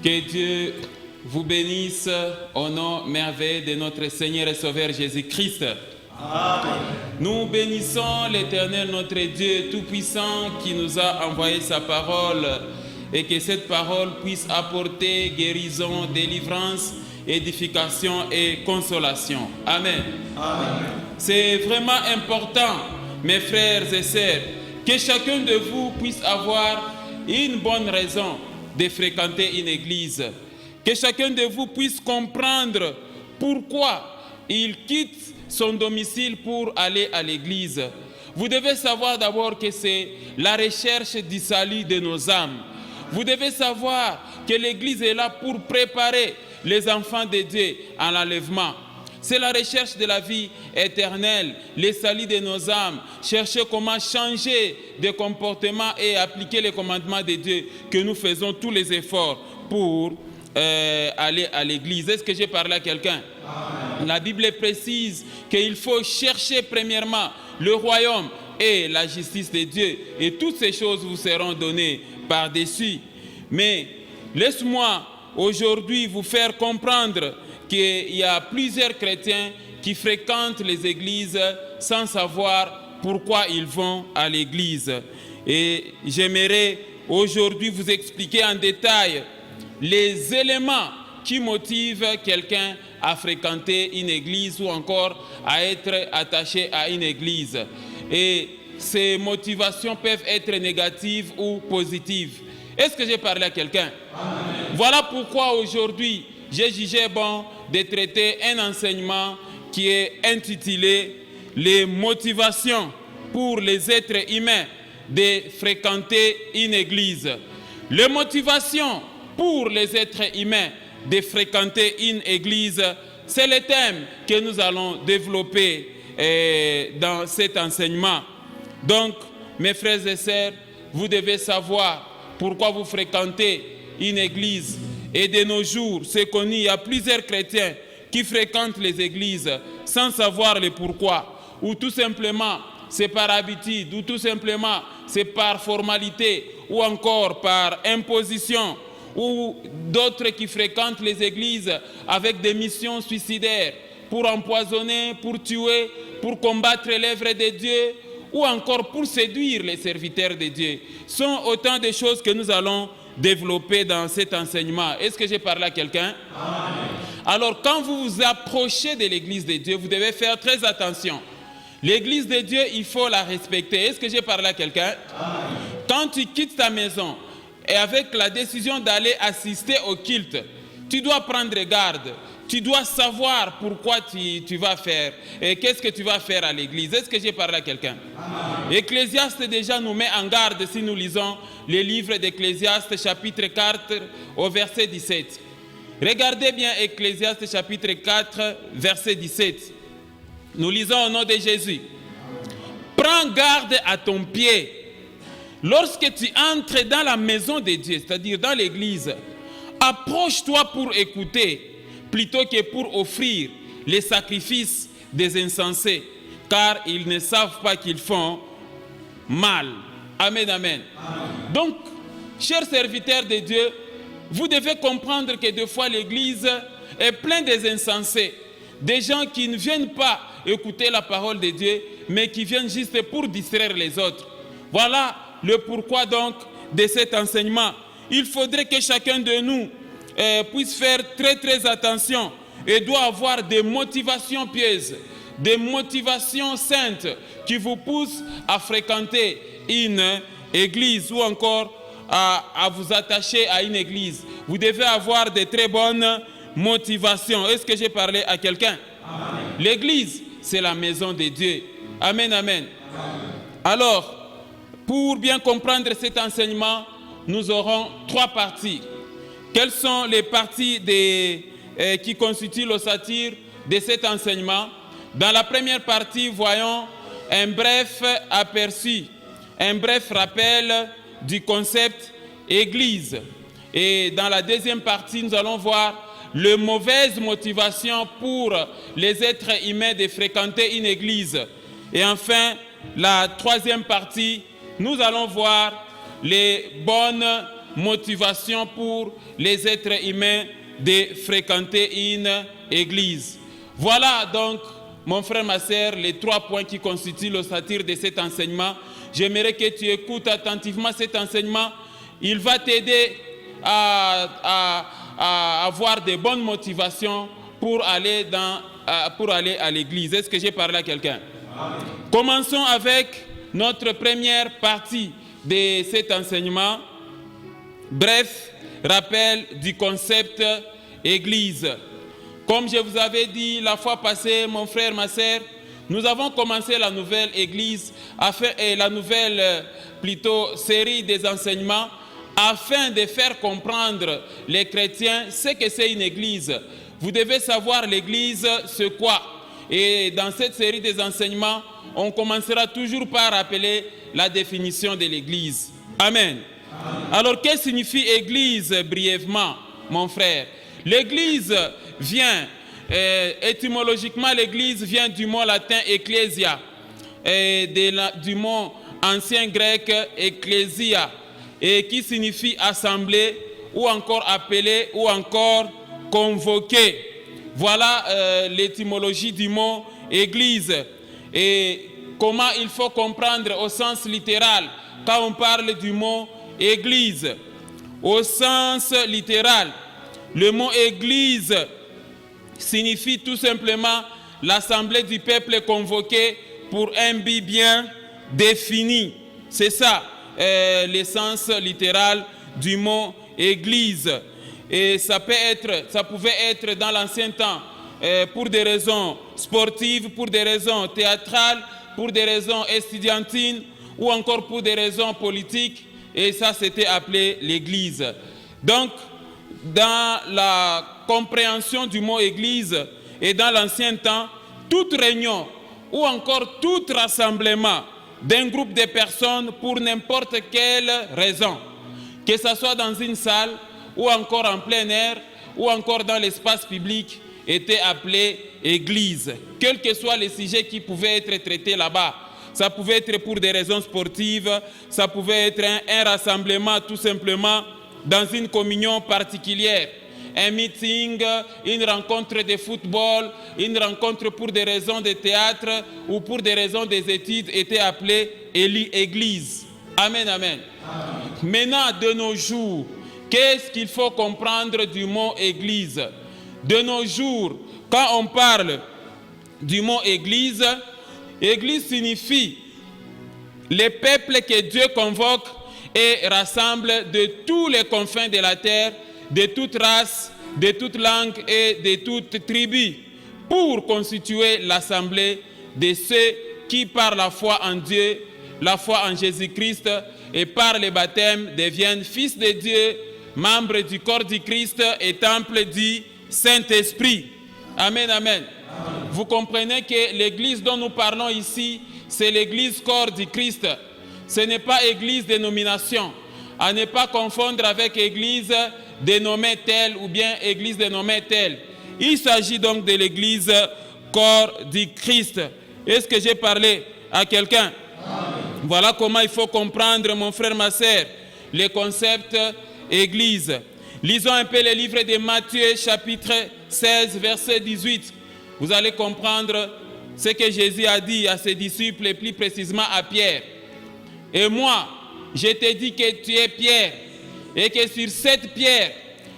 Que Dieu vous bénisse au nom merveilleux de notre Seigneur et Sauveur Jésus-Christ. Amen. Nous bénissons l'Éternel, notre Dieu Tout-Puissant, qui nous a envoyé sa parole et que cette parole puisse apporter guérison, délivrance, édification et consolation. Amen. Amen. C'est vraiment important, mes frères et sœurs, que chacun de vous puisse avoir une bonne raison de fréquenter une église. Que chacun de vous puisse comprendre pourquoi il quitte son domicile pour aller à l'église. Vous devez savoir d'abord que c'est la recherche du salut de nos âmes. Vous devez savoir que l'église est là pour préparer les enfants de Dieu à l'enlèvement. C'est la recherche de la vie éternelle, le salut de nos âmes, chercher comment changer de comportement et appliquer les commandements de Dieu que nous faisons tous les efforts pour aller à l'église. Est-ce que j'ai parlé à quelqu'un? La Bible précise qu'il faut chercher premièrement le royaume et la justice de Dieu et toutes ces choses vous seront données par-dessus. Mais laisse-moi aujourd'hui vous faire comprendre qu'il y a plusieurs chrétiens qui fréquentent les églises sans savoir pourquoi ils vont à l'église. Et j'aimerais aujourd'hui vous expliquer en détail les éléments qui motivent quelqu'un à fréquenter une église ou encore à être attaché à une église. Et ces motivations peuvent être négatives ou positives. Est-ce que j'ai parlé à quelqu'un? Voilà pourquoi aujourd'hui, j'ai jugé bon de traiter un enseignement qui est intitulé « Les motivations pour les êtres humains de fréquenter une église ». Les motivations pour les êtres humains de fréquenter une église, c'est le thème que nous allons développer dans cet enseignement. Donc, mes frères et sœurs, vous devez savoir pourquoi vous fréquentez une église. Et de nos jours, c'est connu, il y a plusieurs chrétiens qui fréquentent les églises sans savoir le pourquoi. Ou tout simplement, c'est par habitude, ou tout simplement, c'est par formalité, ou encore par imposition. Ou d'autres qui fréquentent les églises avec des missions suicidaires pour empoisonner, pour tuer, pour combattre l'œuvre de Dieu, ou encore pour séduire les serviteurs de Dieu. Ce sont autant de choses que nous allons développer dans cet enseignement. Est-ce que j'ai parlé à quelqu'un? Alors, quand vous vous approchez de l'église de Dieu, vous devez faire très attention. L'église de Dieu, il faut la respecter. Est-ce que j'ai parlé à quelqu'un? Quand tu quittes ta maison et avec la décision d'aller assister au culte, tu dois prendre garde. Tu dois savoir pourquoi tu vas faire et qu'est-ce que tu vas faire à l'église. Est-ce que j'ai parlé à quelqu'un? Ecclésiaste déjà nous met en garde si nous lisons le livre d'Ecclésiaste chapitre 4 au verset 17. Regardez bien Ecclésiaste chapitre 4 verset 17. Nous lisons au nom de Jésus. Prends garde à ton pied. Lorsque tu entres dans la maison de Dieu, c'est-à-dire dans l'église, approche-toi pour écouter plutôt que pour offrir les sacrifices des insensés, car ils ne savent pas qu'ils font mal. Amen, amen. Donc, chers serviteurs de Dieu, vous devez comprendre que des fois l'église est pleine des insensés, des gens qui ne viennent pas écouter la parole de Dieu, mais qui viennent juste pour distraire les autres. Voilà le pourquoi donc de cet enseignement. Il faudrait que chacun de nous puisse faire très attention et doit avoir des motivations pieuses, des motivations saintes qui vous poussent à fréquenter une église ou encore à vous attacher à une église. Vous devez avoir de très bonnes motivations. Est-ce que j'ai parlé à quelqu'un? L'église, c'est la maison de Dieu. Amen, amen. Alors, pour bien comprendre cet enseignement, nous aurons trois parties. Quelles sont les parties qui constituent l'ossature de cet enseignement? Dans la première partie, voyons un bref aperçu, un bref rappel du concept Église. Et dans la deuxième partie, nous allons voir les mauvaises motivations pour les êtres humains de fréquenter une église. Et enfin, la troisième partie, nous allons voir les bonnes motivation pour les êtres humains de fréquenter une église. Voilà donc, mon frère, ma sœur, les 3 points qui constituent l'ossature de cet enseignement. J'aimerais que tu écoutes attentivement cet enseignement. Il va t'aider à avoir de bonnes motivations pour aller à l'église. Est-ce que j'ai parlé à quelqu'un? Commençons avec notre première partie de cet enseignement. Bref, rappel du concept église. Comme je vous avais dit la fois passée, mon frère, ma sœur, nous avons commencé la nouvelle église, la nouvelle série des enseignements, afin de faire comprendre les chrétiens ce que c'est une église. Vous devez savoir l'église, c'est quoi. Et dans cette série des enseignements, on commencera toujours par rappeler la définition de l'église. Amen. Alors, que signifie église brièvement, mon frère? L'église vient, étymologiquement, l'église vient du mot latin ecclesia, du mot ancien grec ecclesia, et qui signifie assemblée, ou encore appeler, ou encore convoquer. Voilà l'étymologie du mot église. Et comment il faut comprendre au sens littéral quand on parle du mot église. Au sens littéral, le mot église signifie tout simplement l'assemblée du peuple convoqué pour un but bien défini. C'est ça l'essence littérale du mot église. Et ça pouvait être dans l'ancien temps pour des raisons sportives, pour des raisons théâtrales, pour des raisons estudiantines ou encore pour des raisons politiques. Et ça, c'était appelé l'église. Donc, dans la compréhension du mot église et dans l'ancien temps, toute réunion ou encore tout rassemblement d'un groupe de personnes pour n'importe quelle raison, que ce soit dans une salle ou encore en plein air ou encore dans l'espace public, était appelé église. Quels que soient les sujets qui pouvaient être traités là-bas, ça pouvait être pour des raisons sportives, ça pouvait être un rassemblement tout simplement dans une communion particulière, un meeting, une rencontre de football, une rencontre pour des raisons de théâtre ou pour des raisons des études était appelée église. Amen, amen. Maintenant, de nos jours, qu'est-ce qu'il faut comprendre du mot église? De nos jours, quand on parle du mot église, église signifie les peuples que Dieu convoque et rassemble de tous les confins de la terre, de toute race, de toute langue et de toute tribu, pour constituer l'assemblée de ceux qui, par la foi en Dieu, la foi en Jésus-Christ et par le baptême, deviennent fils de Dieu, membres du corps du Christ et temple du Saint-Esprit. Amen, amen. Vous comprenez que l'église dont nous parlons ici, c'est l'église corps du Christ. Ce n'est pas église dénomination. À ne pas confondre avec église dénommée telle ou bien église dénommée telle. Il s'agit donc de l'église corps du Christ. Est-ce que j'ai parlé à quelqu'un? Voilà comment il faut comprendre, mon frère, ma sœur, le concept église. Lisons un peu le livre de Matthieu, chapitre 16, verset 18. Vous allez comprendre ce que Jésus a dit à ses disciples et plus précisément à Pierre. Et moi, je te dis que tu es Pierre et que sur cette pierre,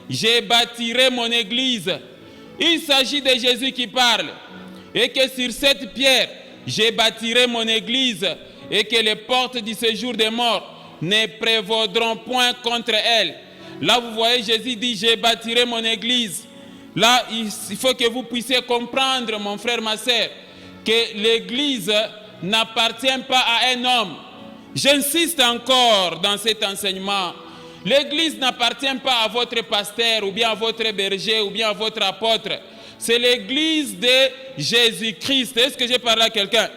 je bâtirai mon église. Il s'agit de Jésus qui parle. Et que sur cette pierre, je bâtirai mon église et que les portes du séjour des morts ne prévaudront point contre elle. Là, vous voyez, Jésus dit, je bâtirai mon église. Là, il faut que vous puissiez comprendre, mon frère, ma sœur, que l'église n'appartient pas à un homme. J'insiste encore dans cet enseignement. L'église n'appartient pas à votre pasteur, ou bien à votre berger, ou bien à votre apôtre. C'est l'église de Jésus-Christ. Est-ce que j'ai parlé à quelqu'un?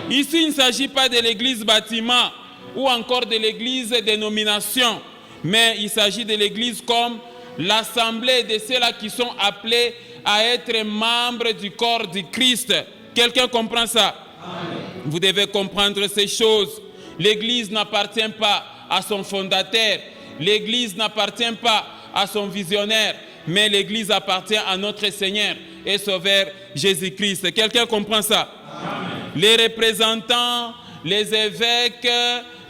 Ici, il ne s'agit pas de l'église bâtiment, ou encore de l'église dénomination, mais il s'agit de l'église comme l'assemblée de ceux-là qui sont appelés à être membres du corps du Christ. Quelqu'un comprend ça? Amen. Vous devez comprendre ces choses. L'église n'appartient pas à son fondateur. l'Église n'appartient pas à son visionnaire, mais l'Église appartient à notre Seigneur et Sauveur Jésus-Christ. Quelqu'un comprend ça? Amen. Les représentants, les évêques,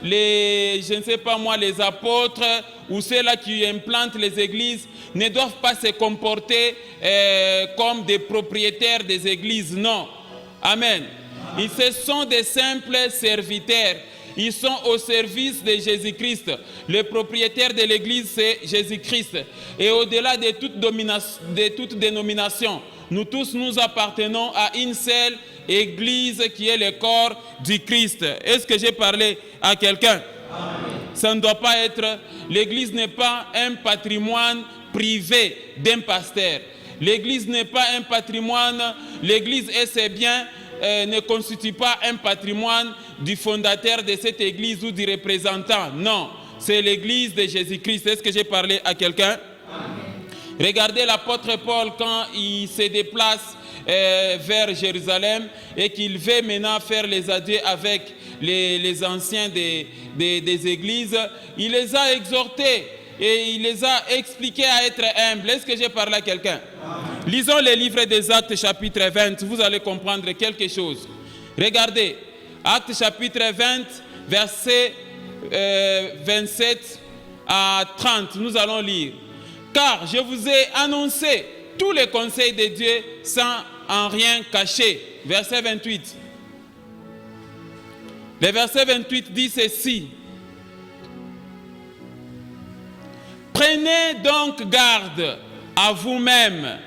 je ne sais pas moi, les apôtres ou ceux-là qui implantent les églises ne doivent pas se comporter comme des propriétaires des églises, non. Amen. Ce sont des simples serviteurs. Ils sont au service de Jésus-Christ. Le propriétaire de l'église, c'est Jésus-Christ. Et au-delà de toute dénomination, nous tous nous appartenons à une seule église qui est le corps du Christ. Est-ce que j'ai parlé à quelqu'un? Ça ne doit pas être... L'église n'est pas un patrimoine privé d'un pasteur. L'église n'est pas un patrimoine... L'église et ses biens ne constituent pas un patrimoine du fondateur de cette église ou du représentant. Non, c'est l'église de Jésus-Christ. Est-ce que j'ai parlé à quelqu'un? Regardez l'apôtre Paul quand il se déplace vers Jérusalem et qu'il veut maintenant faire les adieux avec les anciens des églises. Il les a exhortés et il les a expliqués à être humbles. Est-ce que j'ai parlé à quelqu'un? Lisons les livres des Actes chapitre 20, vous allez comprendre quelque chose. Regardez, Actes chapitre 20, versets 27 à 30, nous allons lire. Car je vous ai annoncé tous les conseils de Dieu sans en rien cacher. Verset 28. Le verset 28 dit ceci. Prenez donc garde à vous-même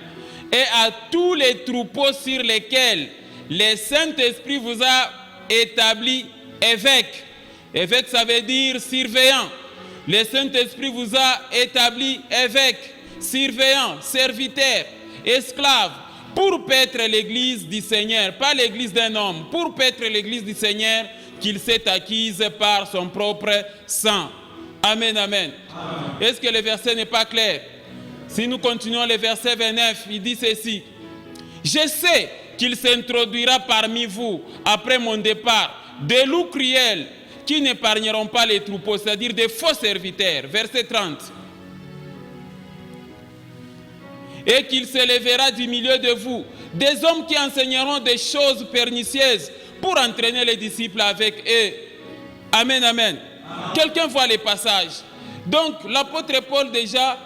et à tous les troupeaux sur lesquels le Saint-Esprit vous a établi évêque. Évêque, ça veut dire surveillant. Le Saint-Esprit vous a établi évêque, surveillant, serviteur, esclave, pour paître l'église du Seigneur, pas l'église d'un homme, pour paître l'église du Seigneur qu'il s'est acquise par son propre sang. Amen, amen. Est-ce que le verset n'est pas clair? Si nous continuons le verset 29, il dit ceci. Je sais qu'il s'introduira parmi vous, après mon départ, des loups cruels qui n'épargneront pas les troupeaux, c'est-à-dire des faux serviteurs. Verset 30. Et qu'il se lèvera du milieu de vous des hommes qui enseigneront des choses pernicieuses pour entraîner les disciples avec eux. Amen, amen. Quelqu'un voit les passages. Donc, l'apôtre Paul déjà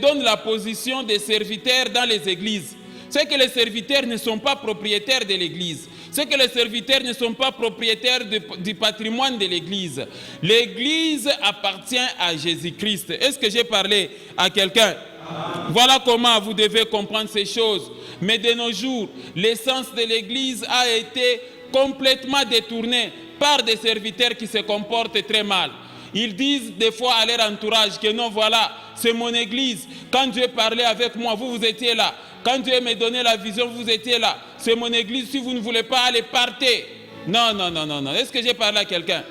donne la position des serviteurs dans les églises. C'est que les serviteurs ne sont pas propriétaires de l'église. C'est que les serviteurs ne sont pas propriétaires du patrimoine de l'église. L'église appartient à Jésus-Christ. Est-ce que j'ai parlé à quelqu'un? Voilà comment vous devez comprendre ces choses. Mais de nos jours, l'essence de l'église a été complètement détournée par des serviteurs qui se comportent très mal. Ils disent des fois à leur entourage que non, voilà, c'est mon église. Quand Dieu parlait avec moi, vous étiez là. Quand Dieu me donnait la vision, vous étiez là. C'est mon église, si vous ne voulez pas aller, partez. Non, non, non, non, non. Est-ce que j'ai parlé à quelqu'un?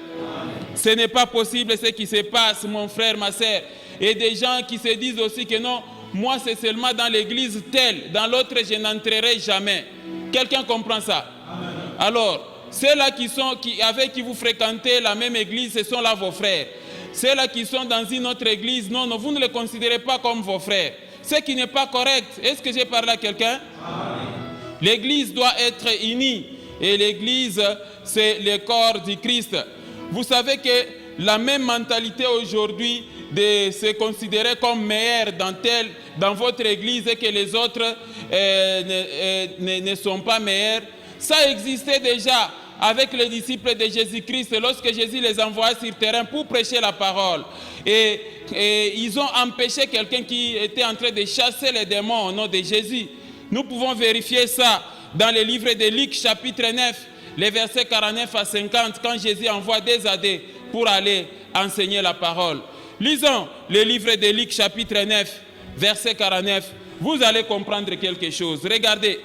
Ce n'est pas possible ce qui se passe, mon frère, ma sœur. Et des gens qui se disent aussi que non, moi c'est seulement dans l'église telle, dans l'autre je n'entrerai jamais. Quelqu'un comprend ça? Alors, ceux-là avec qui vous fréquentez la même église, ce sont là vos frères. Ceux-là qui sont dans une autre église, non, non, vous ne les considérez pas comme vos frères. Ce qui n'est pas correct. Est-ce que j'ai parlé à quelqu'un? L'église doit être unie. Et l'église, c'est le corps du Christ. Vous savez que la même mentalité aujourd'hui de se considérer comme meilleur dans votre église et que les autres ne sont pas meilleurs, ça existait déjà avec les disciples de Jésus-Christ lorsque Jésus les envoyait sur le terrain pour prêcher la parole. Et ils ont empêché quelqu'un qui était en train de chasser les démons au nom de Jésus. Nous pouvons vérifier ça dans le livre de Luc chapitre 9, les versets 49 à 50, quand Jésus envoie des adés pour aller enseigner la parole. Lisons le livre de Luc chapitre 9, verset 49. Vous allez comprendre quelque chose. Regardez.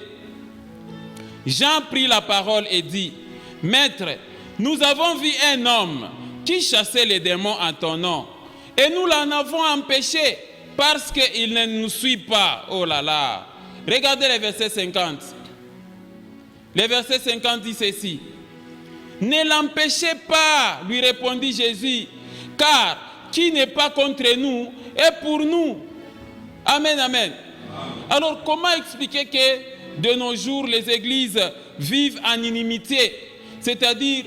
Jean prit la parole et dit, « Maître, nous avons vu un homme qui chassait les démons en ton nom, et nous l'en avons empêché parce qu'il ne nous suit pas. » Oh là là. Regardez le verset 50. Le verset 50 dit ceci. « Ne l'empêchez pas, lui répondit Jésus, car qui n'est pas contre nous est pour nous. Amen, amen. Alors, comment expliquer que de nos jours, les églises vivent en inimitié? C'est-à-dire,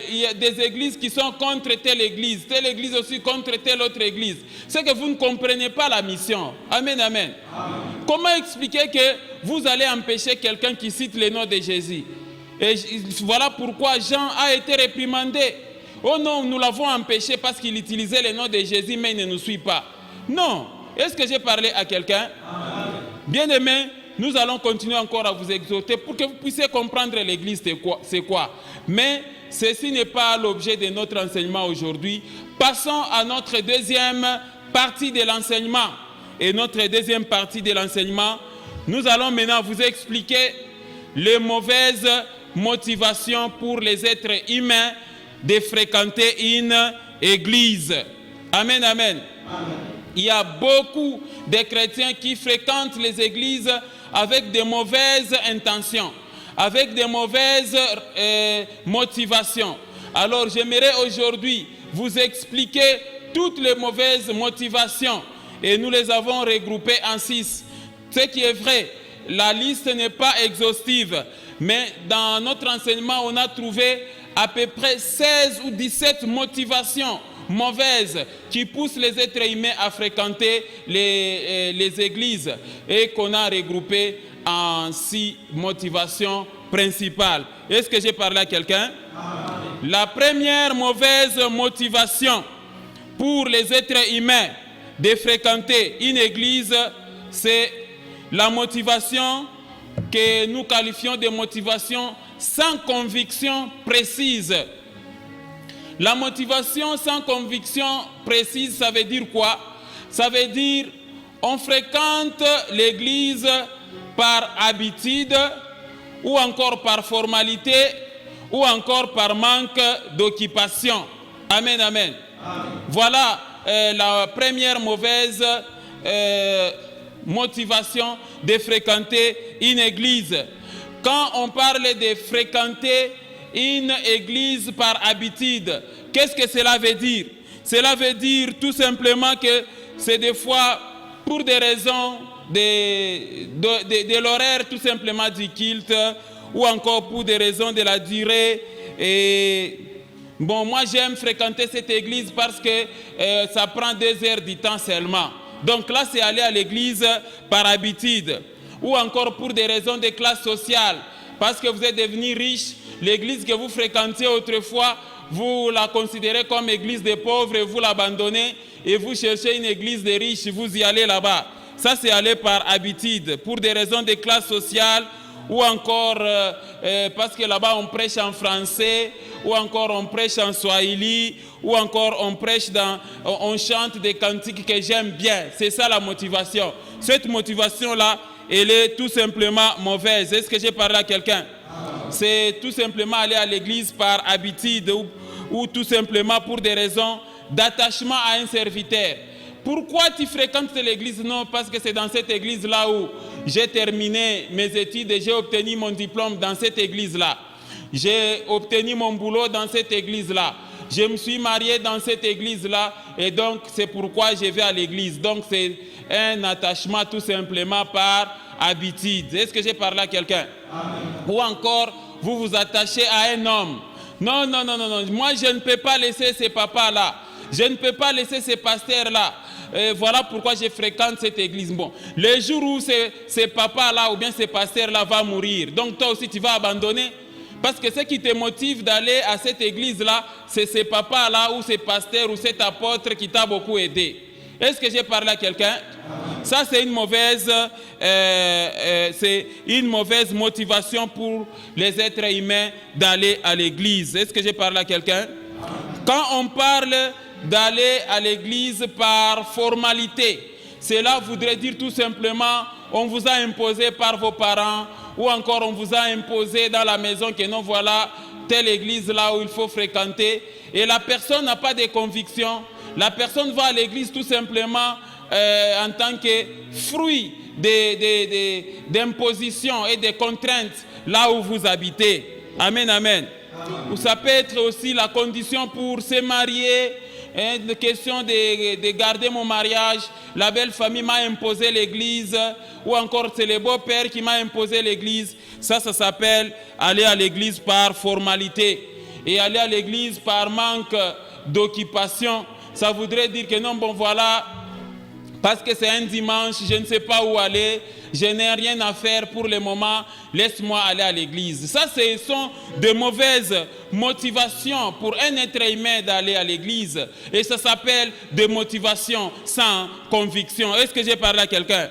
il y a des églises qui sont contre telle église aussi contre telle autre église. C'est que vous ne comprenez pas la mission. Amen, amen. Comment expliquer que vous allez empêcher quelqu'un qui cite le nom de Jésus? Et voilà pourquoi Jean a été réprimandé. Oh non, nous l'avons empêché parce qu'il utilisait le nom de Jésus, mais il ne nous suit pas. Non. Est-ce que j'ai parlé à quelqu'un? Bien-aimés, nous allons continuer encore à vous exhorter pour que vous puissiez comprendre l'église, c'est quoi. Mais ceci n'est pas l'objet de notre enseignement aujourd'hui. Passons à notre deuxième partie de l'enseignement. Et notre deuxième partie de l'enseignement, nous allons maintenant vous expliquer les mauvaises motivations pour les êtres humains de fréquenter une église. Amen, amen. Il y a beaucoup de chrétiens qui fréquentent les églises avec de mauvaises intentions, avec de mauvaises motivations. Alors j'aimerais aujourd'hui vous expliquer toutes les mauvaises motivations et nous les avons regroupées en 6. Ce qui est vrai, la liste n'est pas exhaustive, mais dans notre enseignement, on a trouvé à peu près 16 ou 17 motivations mauvaises qui poussent les êtres humains à fréquenter les églises et qu'on a regroupées en 6 motivations principales. Est-ce que j'ai parlé à quelqu'un? La première mauvaise motivation pour les êtres humains de fréquenter une église, c'est la motivation que nous qualifions de motivation sans conviction précise. La motivation sans conviction précise, ça veut dire quoi? Ça veut dire on fréquente l'église par habitude ou encore par formalité ou encore par manque d'occupation. Amen, amen. Voilà la première mauvaise motivation de fréquenter une église. Quand on parle de fréquenter une église par habitude, qu'est-ce que cela veut dire? Cela veut dire tout simplement que c'est des fois pour des raisons de l'horaire tout simplement du culte ou encore pour des raisons de la durée. Et bon, moi j'aime fréquenter cette église parce que ça prend 2 heures du temps seulement. Donc là c'est aller à l'église par habitude. Ou encore pour des raisons de classe sociale, parce que vous êtes devenu riche, l'église que vous fréquentiez autrefois, vous la considérez comme église des pauvres et vous l'abandonnez et vous cherchez une église des riches, vous y allez là-bas. Ça c'est aller par habitude, pour des raisons de classe sociale, ou encore parce que là-bas on prêche en français, ou encore on prêche en swahili, ou encore on chante des cantiques que j'aime bien. C'est ça la motivation. Cette motivation-là, elle est tout simplement mauvaise. Est-ce que j'ai parlé à quelqu'un? C'est tout simplement aller à l'église par habitude ou tout simplement pour des raisons d'attachement à un serviteur. Pourquoi tu fréquentes l'église? Non, parce que c'est dans cette église-là où j'ai terminé mes études et j'ai obtenu mon diplôme dans cette église-là. J'ai obtenu mon boulot dans cette église-là. Je me suis marié dans cette église-là et donc c'est pourquoi je vais à l'église. Donc c'est un attachement tout simplement par habitude. Est-ce que j'ai parlé à quelqu'un? Ou encore, vous vous attachez à un homme. Non, non, non, non, non. Moi je ne peux pas laisser ces papas-là. Je ne peux pas laisser ces pasteurs-là. Voilà pourquoi je fréquente cette église. Bon, le jour où ces papas-là ou bien ces pasteurs-là vont mourir, donc toi aussi tu vas abandonner. Parce que ce qui te motive d'aller à cette église-là, c'est ces papas-là ou ces pasteurs ou cet apôtre qui t'a beaucoup aidé. Est-ce que j'ai parlé à quelqu'un? Ça, c'est une mauvaise motivation pour les êtres humains d'aller à l'église. Est-ce que j'ai parlé à quelqu'un? Quand on parle d'aller à l'église par formalité, cela voudrait dire tout simplement, on vous a imposé par vos parents, ou encore on vous a imposé dans la maison que non, voilà telle église là où il faut fréquenter, et la personne n'a pas de conviction. La personne va à l'église tout simplement en tant que fruit d'impositions et de contraintes là où vous habitez. Amen, amen. Ou ça peut être aussi la condition pour se marier, une question de garder mon mariage, la belle famille m'a imposé l'église, ou encore c'est le beau-père qui m'a imposé l'église. Ça s'appelle aller à l'église par formalité. Et aller à l'église par manque d'occupation, ça voudrait dire que non, bon voilà, parce que c'est un dimanche, je ne sais pas où aller, je n'ai rien à faire pour le moment, laisse-moi aller à l'église. Ça, ce sont de mauvaises motivations pour un être humain d'aller à l'église. Et ça s'appelle des motivations sans conviction. Est-ce que j'ai parlé à quelqu'un?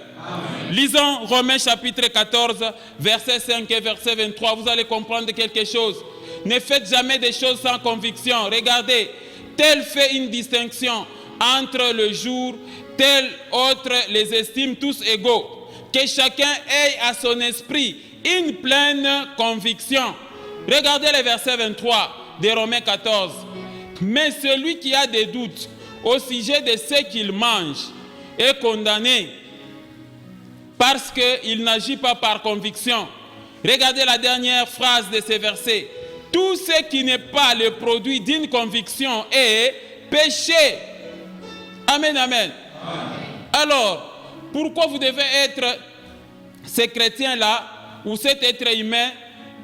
Lisons Romains chapitre 14, verset 5 et verset 23. Vous allez comprendre quelque chose. Ne faites jamais des choses sans conviction. Regardez, tel fait une distinction entre le jour, tel autre les estime tous égaux. Que chacun ait à son esprit une pleine conviction. Regardez le verset 23 de Romains 14. Mais celui qui a des doutes au sujet de ce qu'il mange est condamné parce qu'il n'agit pas par conviction. Regardez la dernière phrase de ce verset. Tout ce qui n'est pas le produit d'une conviction est péché. Amen, amen. Alors, pourquoi vous devez être ce chrétien-là ou cet être humain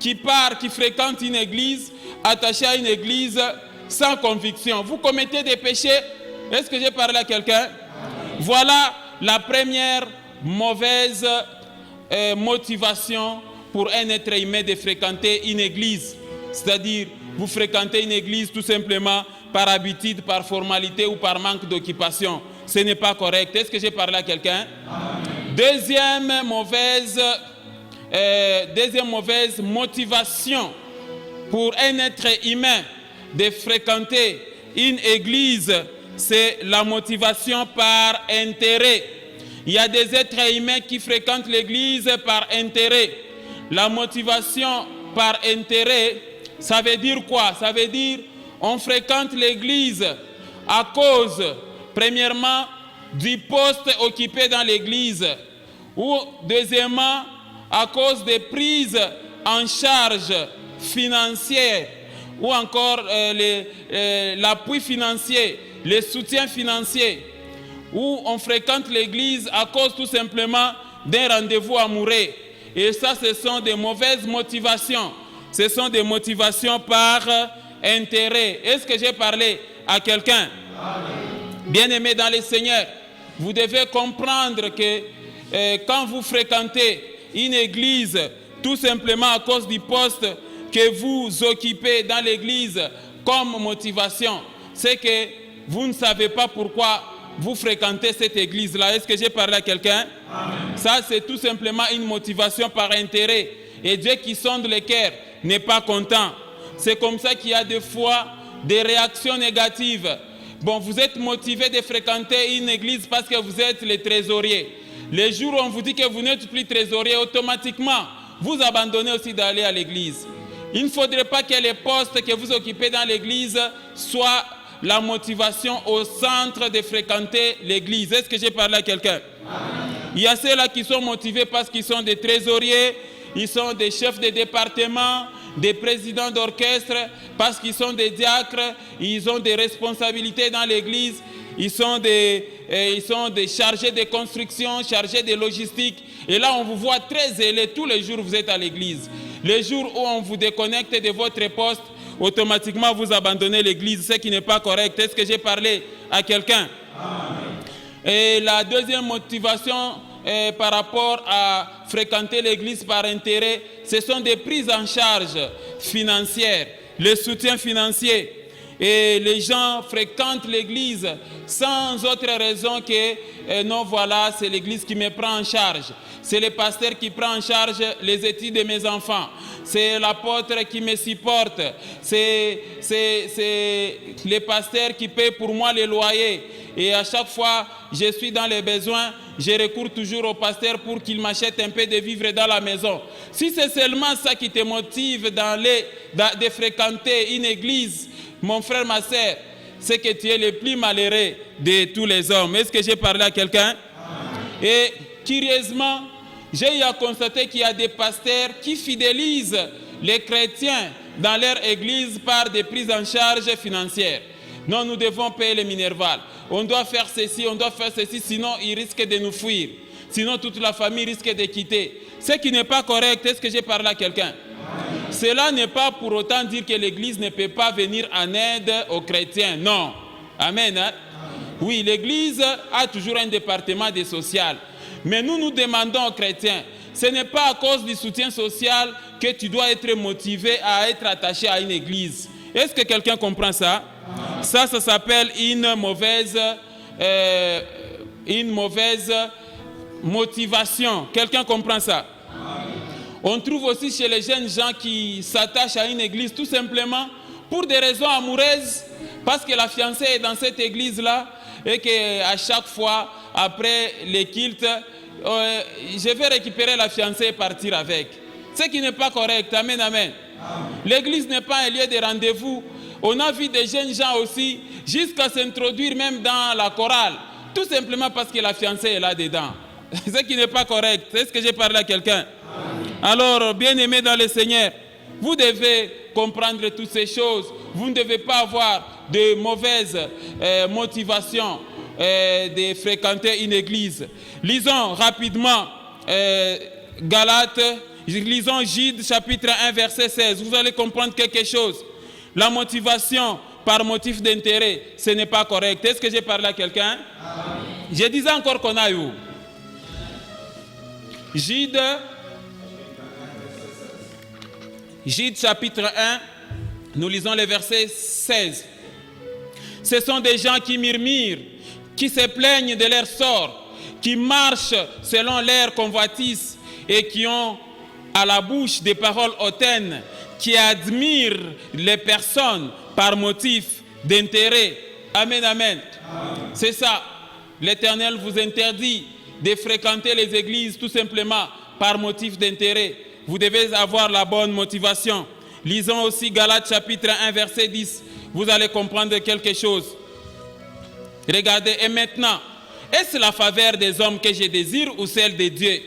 qui part, qui fréquente une église, attaché à une église sans conviction? Vous commettez des péchés. Est-ce que j'ai parlé à quelqu'un? Voilà la première mauvaise motivation pour un être humain de fréquenter une église. C'est-à-dire, vous fréquentez une église tout simplement par habitude, par formalité ou par manque d'occupation. Ce n'est pas correct. Est-ce que j'ai parlé à quelqu'un? Deuxième mauvaise motivation pour un être humain de fréquenter une église, c'est la motivation par intérêt. Il y a des êtres humains qui fréquentent l'église par intérêt. La motivation par intérêt, ça veut dire quoi? Ça veut dire on fréquente l'église à cause, premièrement, du poste occupé dans l'église, ou deuxièmement, à cause des prises en charge financière, ou encore l'appui financier, le soutien financier, ou on fréquente l'église à cause tout simplement d'un rendez-vous amoureux. Et ça, ce sont des mauvaises motivations. Ce sont des motivations par intérêt. Est-ce que j'ai parlé à quelqu'un? Bien-aimés dans le Seigneur, vous devez comprendre que quand vous fréquentez une église, tout simplement à cause du poste que vous occupez dans l'église comme motivation, c'est que vous ne savez pas pourquoi vous fréquentez cette église-là. Est-ce que j'ai parlé à quelqu'un? Ça, c'est tout simplement une motivation par intérêt. Et Dieu qui sonde les cœurs n'est pas content. C'est comme ça qu'il y a des fois des réactions négatives. Bon, vous êtes motivé de fréquenter une église parce que vous êtes le trésorier. Les jours où on vous dit que vous n'êtes plus trésorier, automatiquement, vous abandonnez aussi d'aller à l'église. Il ne faudrait pas que les postes que vous occupez dans l'église soient la motivation au centre de fréquenter l'église. Est-ce que j'ai parlé à quelqu'un? Il y a ceux-là qui sont motivés parce qu'ils sont des trésoriers, ils sont des chefs de département, des présidents d'orchestre, parce qu'ils sont des diacres, ils ont des responsabilités dans l'église, ils sont des chargés de construction, chargés de logistique. Et là, on vous voit très zélé. Tous les jours, vous êtes à l'église. Les jours où on vous déconnecte de votre poste, automatiquement, vous abandonnez l'église, ce qui n'est pas correct. Est-ce que j'ai parlé à quelqu'un? Et la deuxième motivation par rapport à fréquenter l'église par intérêt, ce sont des prises en charge financières, le soutien financier. Et les gens fréquentent l'église sans autre raison que non, voilà, c'est l'église qui me prend en charge. C'est le pasteur qui prend en charge les études de mes enfants. C'est l'apôtre qui me supporte. C'est le pasteur qui paie pour moi les loyers. Et à chaque fois, je suis dans les besoins, je recours toujours au pasteur pour qu'il m'achète un peu de vivres dans la maison. Si c'est seulement ça qui te motive de fréquenter une église, mon frère, ma soeur, c'est que tu es le plus malheureux de tous les hommes. Est-ce que j'ai parlé à quelqu'un? Et curieusement, j'ai eu à constater qu'il y a des pasteurs qui fidélisent les chrétiens dans leur église par des prises en charge financières. Non, nous devons payer les minervales. On doit faire ceci, sinon ils risquent de nous fuir. Sinon toute la famille risque de quitter. Ce qui n'est pas correct, est-ce que j'ai parlé à quelqu'un? Cela n'est pas pour autant dire que l'Église ne peut pas venir en aide aux chrétiens. Non. Amen. Hein? Oui, l'Église a toujours un département de social. Mais nous demandons aux chrétiens, ce n'est pas à cause du soutien social que tu dois être motivé à être attaché à une église. Est-ce que quelqu'un comprend ça? Ça s'appelle une mauvaise motivation. Quelqu'un comprend ça? On trouve aussi chez les jeunes gens qui s'attachent à une église tout simplement pour des raisons amoureuses, parce que la fiancée est dans cette église-là et qu'à chaque fois, après les cultes, je vais récupérer la fiancée et partir avec. Ce qui n'est pas correct. Amen, amen. L'église n'est pas un lieu de rendez-vous. On a vu des jeunes gens aussi, jusqu'à s'introduire même dans la chorale, tout simplement parce que la fiancée est là-dedans. Ce qui n'est pas correct. Est-ce que j'ai parlé à quelqu'un? Alors, bien-aimés dans le Seigneur, vous devez comprendre toutes ces choses. Vous ne devez pas avoir de mauvaises motivations de fréquenter une église. Lisons rapidement Galates, lisons Jude chapitre 1 verset 16. Vous allez comprendre quelque chose. La motivation par motif d'intérêt, ce n'est pas correct. Est-ce que j'ai parlé à quelqu'un? Je disais encore qu'on a eu Jude chapitre 1, nous lisons le verset 16. Ce sont des gens qui murmurent, qui se plaignent de leur sort, qui marchent selon leur convoitise et qui ont à la bouche des paroles hautaines, qui admirent les personnes par motif d'intérêt. Amen, amen. C'est ça. L'Éternel vous interdit de fréquenter les églises tout simplement par motif d'intérêt. Vous devez avoir la bonne motivation. Lisons aussi Galates chapitre 1 verset 10. Vous allez comprendre quelque chose. Regardez, et maintenant, est-ce la faveur des hommes que je désire ou celle de Dieu?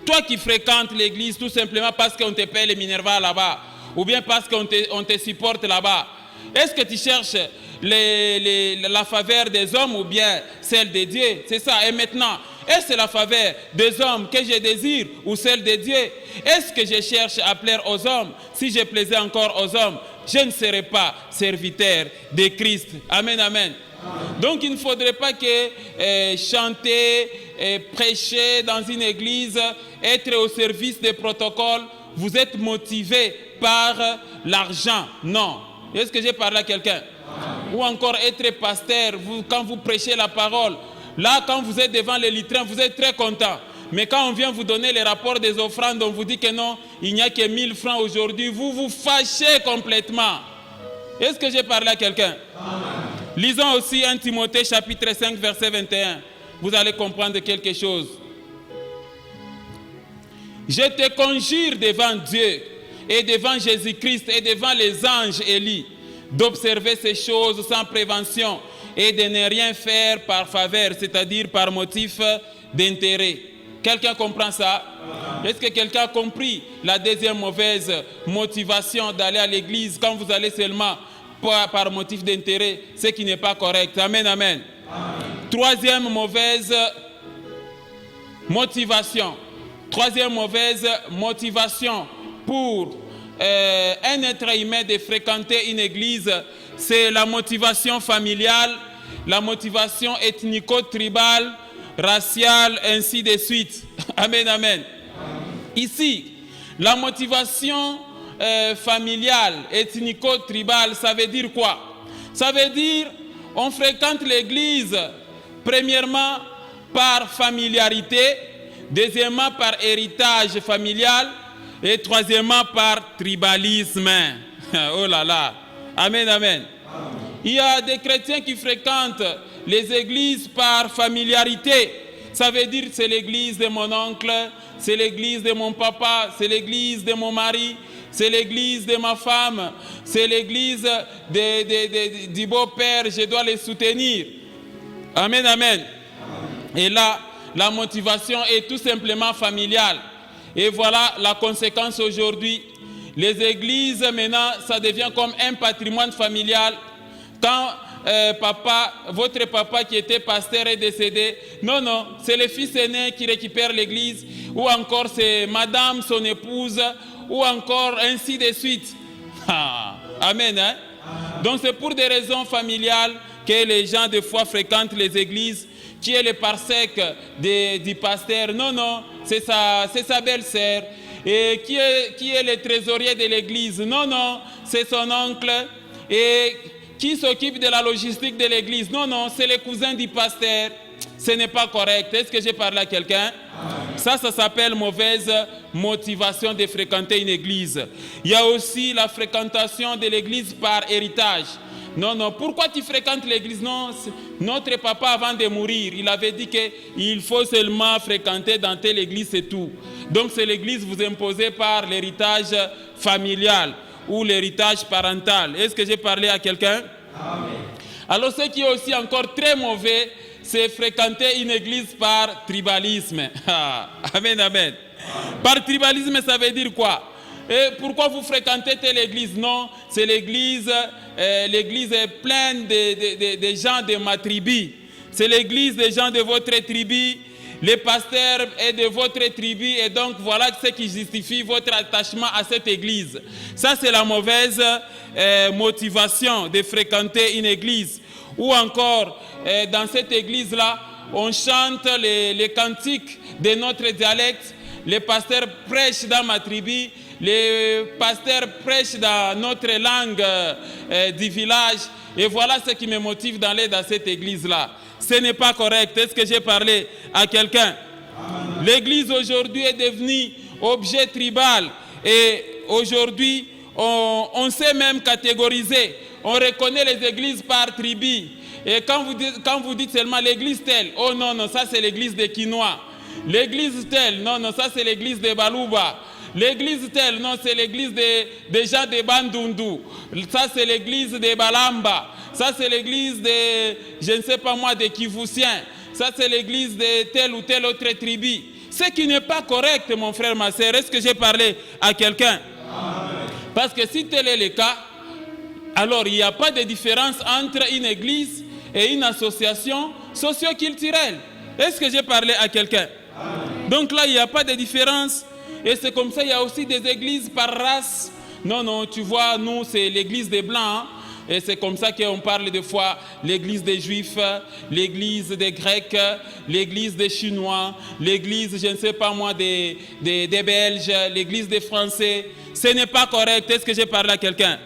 Toi qui fréquentes l'église tout simplement parce qu'on te paye les minervales là-bas, ou bien parce qu'on te supporte là-bas, est-ce que tu cherches la faveur des hommes ou bien celle de Dieu? C'est ça. Et maintenant, est-ce la faveur des hommes que je désire ou celle de Dieu? Est-ce que je cherche à plaire aux hommes? Si je plaisais encore aux hommes, je ne serais pas serviteur de Christ. Amen, amen. Donc il ne faudrait pas que chanter, prêcher dans une église, être au service des protocoles, vous êtes motivé par l'argent. Non. Est-ce que j'ai parlé à quelqu'un? Ou encore être pasteur, quand vous prêchez la parole, là quand vous êtes devant les litrins, vous êtes très content. Mais quand on vient vous donner les rapports des offrandes, on vous dit que non, il n'y a que 1000 francs aujourd'hui, vous vous fâchez complètement. Est-ce que j'ai parlé à quelqu'un? Lisons aussi 1 Timothée chapitre 5 verset 21. Vous allez comprendre quelque chose. Je te conjure devant Dieu et devant Jésus-Christ et devant les anges élus d'observer ces choses sans prévention et de ne rien faire par faveur, c'est-à-dire par motif d'intérêt. Quelqu'un comprend ça? Est-ce que quelqu'un a compris la deuxième mauvaise motivation d'aller à l'église quand vous allez seulement par motif d'intérêt, ce qui n'est pas correct? Amen, amen. Troisième mauvaise motivation. Troisième mauvaise motivation pour un être humain de fréquenter une église, c'est la motivation familiale, la motivation ethnico-tribale, raciale, ainsi de suite. Amen, amen. Ici, la motivation familiale, ethnico-tribale, ça veut dire quoi? Ça veut dire, on fréquente l'église, premièrement, par familiarité, deuxièmement, par héritage familial, et troisièmement, par tribalisme. Oh là là. Amen, amen. Il y a des chrétiens qui fréquentent les églises par familiarité. Ça veut dire c'est l'église de mon oncle, c'est l'église de mon papa, c'est l'église de mon mari, c'est l'église de ma femme, c'est l'église du beau-père, je dois les soutenir. Amen, amen. Et là, la motivation est tout simplement familiale. Et voilà la conséquence aujourd'hui. Les églises, maintenant, ça devient comme un patrimoine familial. Quand votre papa qui était pasteur est décédé. Non, non, c'est le fils aîné qui récupère l'église, ou encore c'est madame, son épouse, ou encore ainsi de suite. Ah, amen. Hein? Donc c'est pour des raisons familiales que les gens de foi fréquentent les églises. Qui est le parsec du pasteur? Non, non, c'est sa belle-sœur. Et qui est le trésorier de l'église? Non, non, c'est son oncle. Et qui s'occupe de la logistique de l'église? Non, non, c'est le cousin du pasteur. Ce n'est pas correct. Est-ce que j'ai parlé à quelqu'un? Ça s'appelle mauvaise motivation de fréquenter une église. Il y a aussi la fréquentation de l'église par héritage. Non, non, pourquoi tu fréquentes l'église? Non, notre papa avant de mourir, il avait dit qu'il faut seulement fréquenter dans telle église, c'est tout. Donc c'est l'église vous imposée par l'héritage familial ou l'héritage parental. Est-ce que j'ai parlé à quelqu'un? Alors ce qui est aussi encore très mauvais, c'est fréquenter une église par tribalisme. Amen, amen. Par tribalisme, ça veut dire quoi? Et pourquoi vous fréquentez telle église? Non, c'est l'église est pleine de gens de ma tribu. C'est l'église des gens de votre tribu. Le pasteur est de votre tribu et donc voilà ce qui justifie votre attachement à cette église. Ça, c'est la mauvaise motivation de fréquenter une église. Ou encore, dans cette église-là, on chante les cantiques de notre dialecte. Les pasteurs prêchent dans ma tribu. Les pasteurs prêchent dans notre langue du village. Et voilà ce qui me motive d'aller dans cette église-là. Ce n'est pas correct. Est-ce que j'ai parlé à quelqu'un? L'église aujourd'hui est devenue objet tribal. Et aujourd'hui, on sait même catégoriser. On reconnaît les églises par tribu. Et quand vous dites seulement l'église telle, oh non, non, ça c'est l'église de Quinois. L'église telle, non, non, ça c'est l'église de Balouba. L'église telle, non, c'est l'église des gens de Bandundu. Ça, c'est l'église de Balamba. Ça, c'est l'église de, je ne sais pas moi, des Kivusiens. Ça, c'est l'église de telle ou telle autre tribu. Ce qui n'est pas correct, mon frère, ma soeur. Est-ce que j'ai parlé à quelqu'un? Parce que si tel est le cas, alors il n'y a pas de différence entre une église et une association socio-culturelle. Est-ce que j'ai parlé à quelqu'un? Donc là, il n'y a pas de différence. Et c'est comme ça, il y a aussi des églises par race. Non, non, tu vois, nous, c'est l'église des Blancs. Hein? Et c'est comme ça qu'on parle des fois l'église des Juifs, l'église des Grecs, l'église des Chinois, l'église, je ne sais pas moi, des Belges, l'église des Français. Ce n'est pas correct. Est-ce que j'ai parlé à quelqu'un?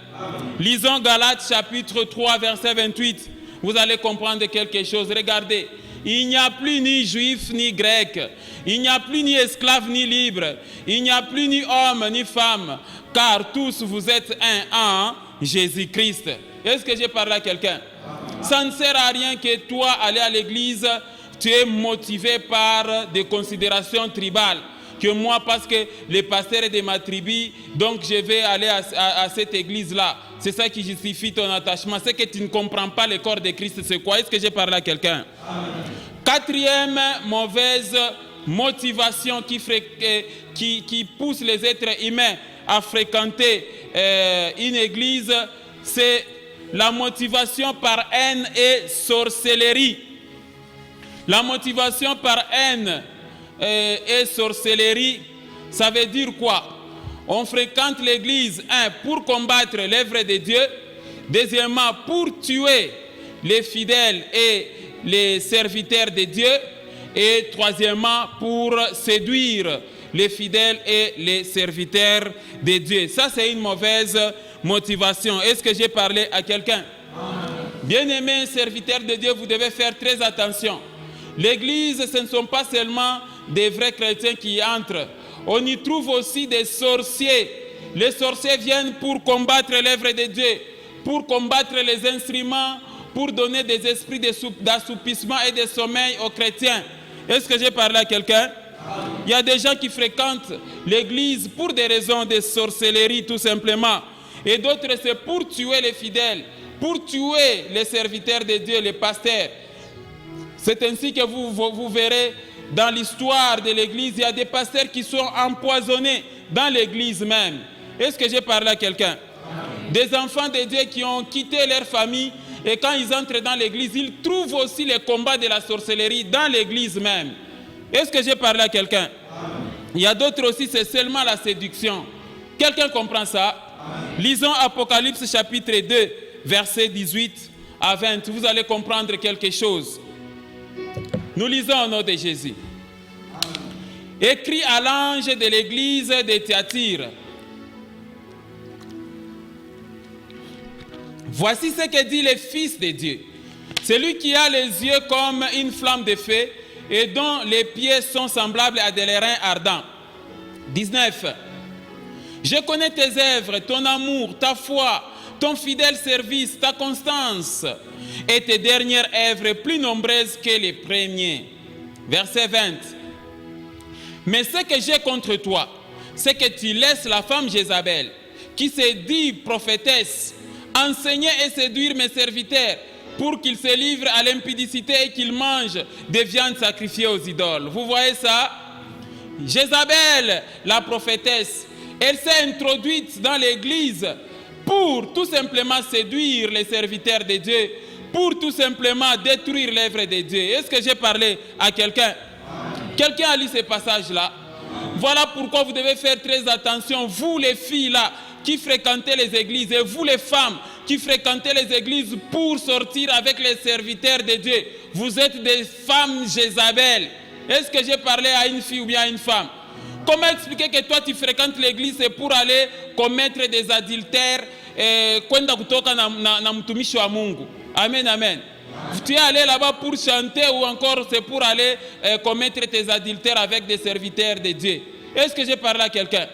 Lisons Galates chapitre 3, verset 28. Vous allez comprendre quelque chose. Regardez. Il n'y a plus ni juif ni grec. Il n'y a plus ni esclave ni libre. Il n'y a plus ni homme ni femme. Car tous vous êtes un en Jésus-Christ. Est-ce que j'ai parlé à quelqu'un? Ça ne sert à rien que toi, aller à l'église, tu es motivé par des considérations tribales. Que moi, parce que le pasteur est de ma tribu, donc je vais aller à cette église-là. C'est ça qui justifie ton attachement. C'est que tu ne comprends pas le corps de Christ, c'est quoi? Est-ce que j'ai parlé à quelqu'un? Quatrième mauvaise motivation qui pousse les êtres humains à fréquenter une église, c'est la motivation par haine et sorcellerie. La motivation par haine et sorcellerie, ça veut dire quoi? On fréquente l'église, pour combattre l'œuvre de Dieu. Deuxièmement, pour tuer les fidèles et les serviteurs de Dieu. Et troisièmement, pour séduire les fidèles et les serviteurs de Dieu. Ça, c'est une mauvaise motivation. Est-ce que j'ai parlé à quelqu'un? Bien-aimés serviteurs de Dieu, vous devez faire très attention. L'église, ce ne sont pas seulement des vrais chrétiens qui y entrent. On y trouve aussi des sorciers. Les sorciers viennent pour combattre l'œuvre de Dieu, pour combattre les instruments, pour donner des esprits d'assoupissement et de sommeil aux chrétiens. Est-ce que j'ai parlé à quelqu'un? Il y a des gens qui fréquentent l'église pour des raisons de sorcellerie tout simplement. Et d'autres, c'est pour tuer les fidèles, pour tuer les serviteurs de Dieu, les pasteurs. C'est ainsi que vous verrez dans l'histoire de l'église, il y a des pasteurs qui sont empoisonnés dans l'église même. Est-ce que j'ai parlé à quelqu'un? Des enfants de Dieu qui ont quitté leur famille Et quand ils entrent dans l'église, ils trouvent aussi les combats de la sorcellerie dans l'église même. Est-ce que j'ai parlé à quelqu'un? Il y a d'autres aussi, c'est seulement la séduction. Quelqu'un comprend ça? Lisons Apocalypse chapitre 2, versets 18 à 20. Vous allez comprendre quelque chose. Nous lisons au nom de Jésus. Écrit à l'ange de l'église de Thyatire. Voici ce que dit le Fils de Dieu. Celui qui a les yeux comme une flamme de feu et dont les pieds sont semblables à des reins ardents. 19. Je connais tes œuvres, ton amour, ta foi, ton fidèle service, ta constance et tes dernières œuvres plus nombreuses que les premiers. Verset 20. Mais ce que j'ai contre toi, c'est que tu laisses la femme Jézabel, qui se dit prophétesse, enseigner et séduire mes serviteurs pour qu'ils se livrent à l'impudicité et qu'ils mangent des viandes sacrifiées aux idoles. Vous voyez ça? Jézabel, la prophétesse, elle s'est introduite dans l'église pour tout simplement séduire les serviteurs de Dieu, pour tout simplement détruire l'œuvre de Dieu. Est-ce que j'ai parlé à quelqu'un? Quelqu'un a lu ce passage-là? Voilà pourquoi vous devez faire très attention, vous les filles là, qui fréquentez les églises, et vous les femmes qui fréquentez les églises pour sortir avec les serviteurs de Dieu. Vous êtes des femmes Jézabel. Est-ce que j'ai parlé à une fille ou bien à une femme? Comment expliquer que toi tu fréquentes l'église c'est pour aller commettre des adultères kwenda kutoka na mtumishi wa Mungu? Amen, amen. Tu es allé là-bas pour chanter ou encore c'est pour aller commettre tes adultères avec des serviteurs de Dieu? Est-ce que j'ai parlé à quelqu'un?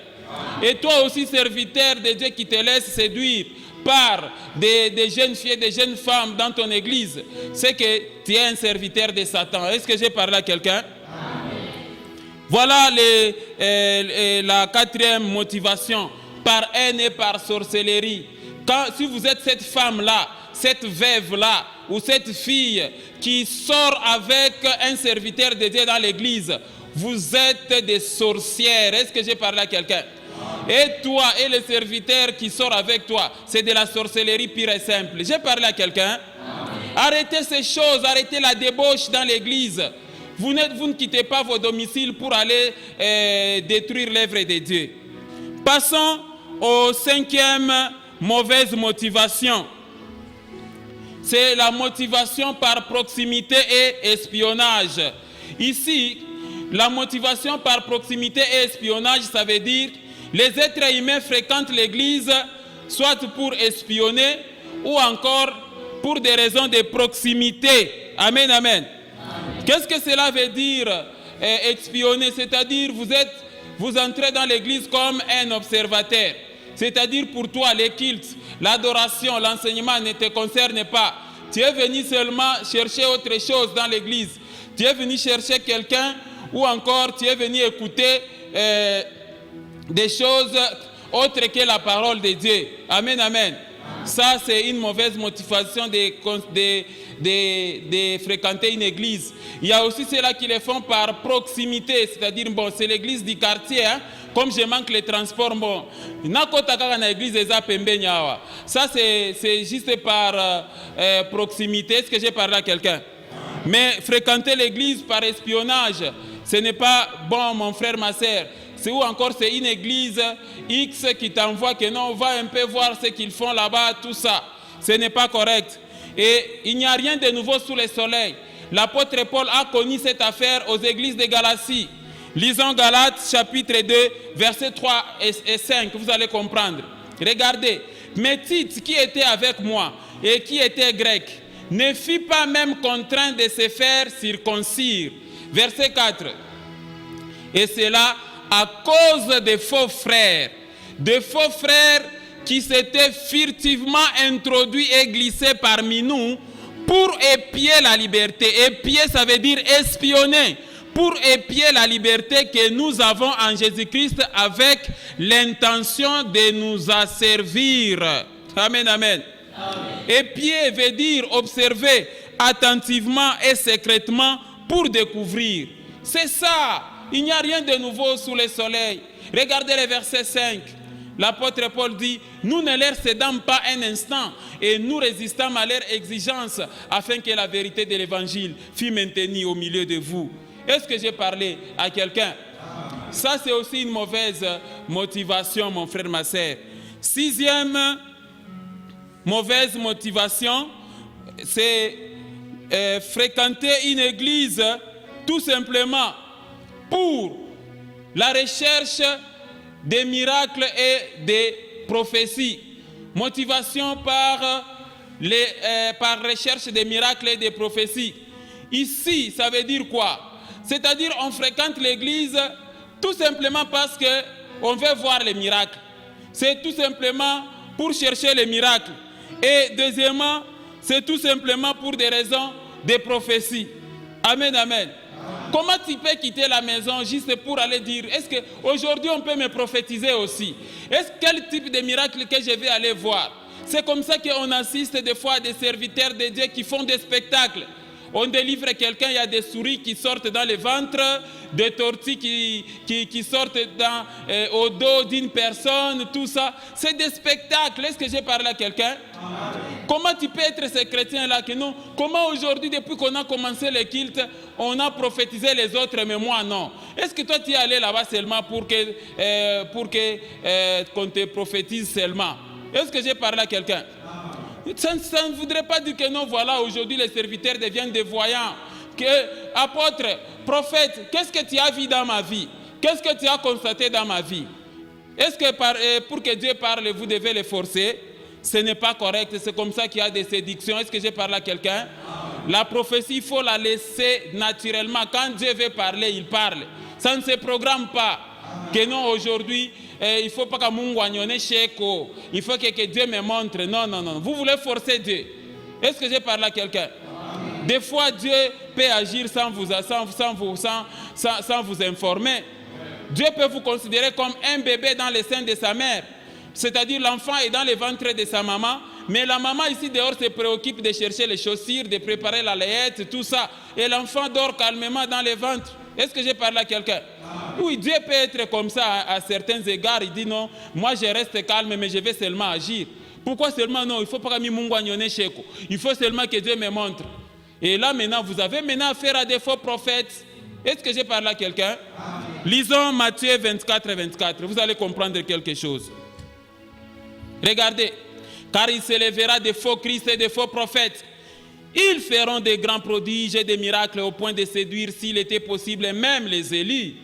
Et toi aussi, serviteur de Dieu qui te laisse séduire par des jeunes filles, des jeunes femmes dans ton église, c'est que tu es un serviteur de Satan. Est-ce que j'ai parlé à quelqu'un? Voilà la quatrième motivation, par haine et par sorcellerie. Si vous êtes cette femme-là, cette veuve-là, ou cette fille qui sort avec un serviteur de Dieu dans l'église, vous êtes des sorcières. Est-ce que j'ai parlé à quelqu'un? Et toi et les serviteurs qui sortent avec toi, c'est de la sorcellerie pure et simple. J'ai parlé à quelqu'un? Arrêtez ces choses, arrêtez la débauche dans l'église. Vous ne quittez pas vos domiciles pour aller détruire l'œuvre de Dieu. Passons aux cinquième mauvaise motivation. C'est la motivation par proximité et espionnage. Ici, la motivation par proximité et espionnage, ça veut dire les êtres humains fréquentent l'église soit pour espionner ou encore pour des raisons de proximité. Amen, amen. Qu'est-ce que cela veut dire espionner? C'est-à-dire vous entrez dans l'église comme un observateur. C'est-à-dire pour toi les cultes, l'adoration, l'enseignement ne te concerne pas. Tu es venu seulement chercher autre chose dans l'église. Tu es venu chercher quelqu'un ou encore tu es venu écouter des choses autres que la parole de Dieu. Amen, amen. Ça, c'est une mauvaise motivation de fréquenter une église. Il y a aussi ceux-là qui le font par proximité, c'est-à-dire, bon, c'est l'église du quartier, hein? Comme je manque les transports, bon, ça c'est juste par proximité. Est-ce que j'ai parlé à quelqu'un? Mais fréquenter l'église par espionnage, ce n'est pas bon, mon frère, ma soeur. C'est ou encore c'est une église X qui t'envoie que non, va un peu voir ce qu'ils font là-bas, tout ça. Ce n'est pas correct. Et il n'y a rien de nouveau sous le soleil. L'apôtre Paul a connu cette affaire aux églises de Galatie. Lisons Galates chapitre 2, versets 3 et 5, vous allez comprendre. Regardez, mais Tite qui était avec moi et qui était grec, ne fut pas même contraint de se faire circoncire. Verset 4. Et c'est là à cause des faux frères qui s'étaient furtivement introduits et glissés parmi nous pour épier la liberté. Épier, ça veut dire espionner. Pour épier la liberté que nous avons en Jésus-Christ avec l'intention de nous asservir. Amen, amen. Épier veut dire observer attentivement et secrètement pour découvrir. C'est ça. Il n'y a rien de nouveau sous le soleil. Regardez le verset 5. l'apôtre Paul dit, nous ne leur cédons pas un instant et nous résistons à leurs exigences afin que la vérité de l'évangile fût maintenue au milieu de vous. Est-ce que j'ai parlé à quelqu'un? Ça, c'est aussi une mauvaise motivation, mon frère, ma sœur. Sixième mauvaise motivation, c'est fréquenter une église tout simplement pour la recherche des miracles et des prophéties. Motivation par recherche des miracles et des prophéties. Ici, ça veut dire quoi? C'est-à-dire on fréquente l'église tout simplement parce qu'on veut voir les miracles. C'est tout simplement pour chercher les miracles. Et deuxièmement, c'est tout simplement pour des raisons de prophétie. Amen, amen. Comment tu peux quitter la maison juste pour aller dire, est-ce qu'aujourd'hui on peut me prophétiser aussi? Est-ce quel type de miracle que je vais aller voir? C'est comme ça qu'on assiste des fois à des serviteurs de Dieu qui font des spectacles. On délivre quelqu'un, il y a des souris qui sortent dans le ventre, des tortues qui sortent au dos d'une personne, tout ça. C'est des spectacles. Est-ce que j'ai parlé à quelqu'un? Comment tu peux être ce chrétien-là que non? Comment aujourd'hui, depuis qu'on a commencé le culte, on a prophétisé les autres, mais moi non? Est-ce que toi tu es allé là-bas seulement pour qu'on te prophétise seulement? Est-ce que j'ai parlé à quelqu'un? Ça ne voudrait pas dire que non, voilà, aujourd'hui les serviteurs deviennent des voyants. Apôtre, prophète, qu'est-ce que tu as vu dans ma vie? Qu'est-ce que tu as constaté dans ma vie? Est-ce que pour que Dieu parle, vous devez le forcer? Ce n'est pas correct, c'est comme ça qu'il y a des séductions. Est-ce que j'ai parlé à quelqu'un? La prophétie, il faut la laisser naturellement. Quand Dieu veut parler, il parle. Ça ne se programme pas. Que non, aujourd'hui, il ne faut pas que Mungu agnone cheko. Il faut que Dieu me montre. Non, non, non. Vous voulez forcer Dieu. Est-ce que j'ai parlé à quelqu'un? Des fois, Dieu peut agir sans vous informer. Dieu peut vous considérer comme un bébé dans le sein de sa mère. C'est-à-dire l'enfant est dans le ventre de sa maman, mais la maman ici dehors se préoccupe de chercher les chaussures, de préparer la layette, tout ça. Et l'enfant dort calmement dans le ventre. Est-ce que j'ai parlé à quelqu'un? Oui, Dieu peut être comme ça à certains égards. Il dit non, moi je reste calme, mais je vais seulement agir. Pourquoi seulement non? Il ne faut pas que Mungu agnone cheko. Il faut seulement que Dieu me montre. Et là maintenant, vous avez maintenant affaire à des faux prophètes. Est-ce que j'ai parlé à quelqu'un? Lisons Matthieu 24 et 24. Vous allez comprendre quelque chose. Regardez. Car il s'élèvera des faux Christ et des faux prophètes. Ils feront des grands prodiges et des miracles au point de séduire, s'il était possible, même les élus.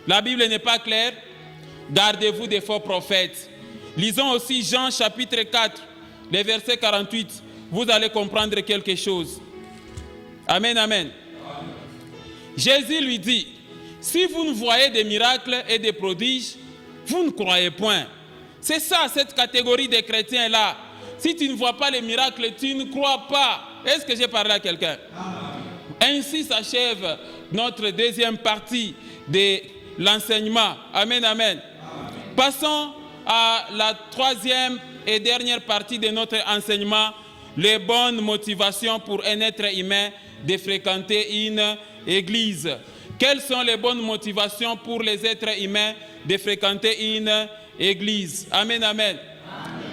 La Bible n'est pas claire. Gardez-vous des faux prophètes. Lisons aussi Jean chapitre 4, les versets 48. Vous allez comprendre quelque chose. Amen, amen. Jésus lui dit, si vous ne voyez des miracles et des prodiges, vous ne croyez point. C'est ça, cette catégorie de chrétiens-là. Si tu ne vois pas les miracles, tu ne crois pas. Est-ce que j'ai parlé à quelqu'un? Ainsi s'achève notre deuxième partie de l'enseignement. Amen, amen. Passons à la troisième et dernière partie de notre enseignement, les bonnes motivations pour un être humain de fréquenter une église. Quelles sont les bonnes motivations pour les êtres humains de fréquenter une église? Amen, amen.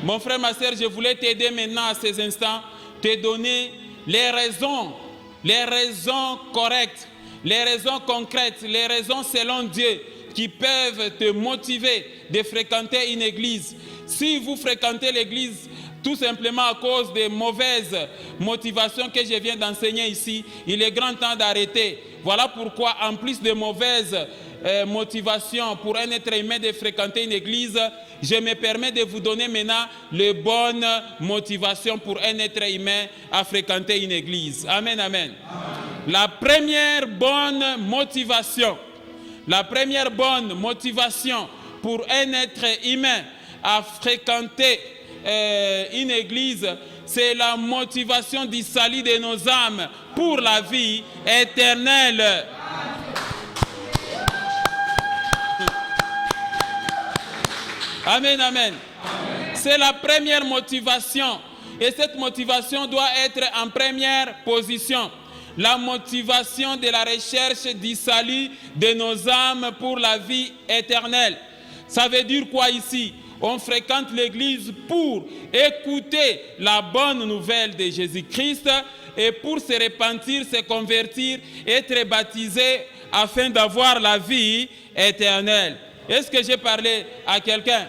Mon frère, ma soeur, je voulais t'aider maintenant à ces instants, te donner les raisons correctes, les raisons concrètes, les raisons selon Dieu qui peuvent te motiver de fréquenter une église. Si vous fréquentez l'église tout simplement à cause des mauvaises motivations que je viens d'enseigner ici, il est grand temps d'arrêter. Voilà pourquoi, en plus de mauvaises motivations pour un être humain de fréquenter une église, je me permets de vous donner maintenant les bonnes motivations pour un être humain à fréquenter une église. Amen, amen. La première bonne motivation pour un être humain à fréquenter une église, c'est la motivation du salut de nos âmes pour la vie éternelle. Amen, amen. C'est la première motivation. Et cette motivation doit être en première position. La motivation de la recherche du salut de nos âmes pour la vie éternelle. Ça veut dire quoi ici? On fréquente l'église pour écouter la bonne nouvelle de Jésus-Christ et pour se repentir, se convertir, être baptisé afin d'avoir la vie éternelle. Est-ce que j'ai parlé à quelqu'un?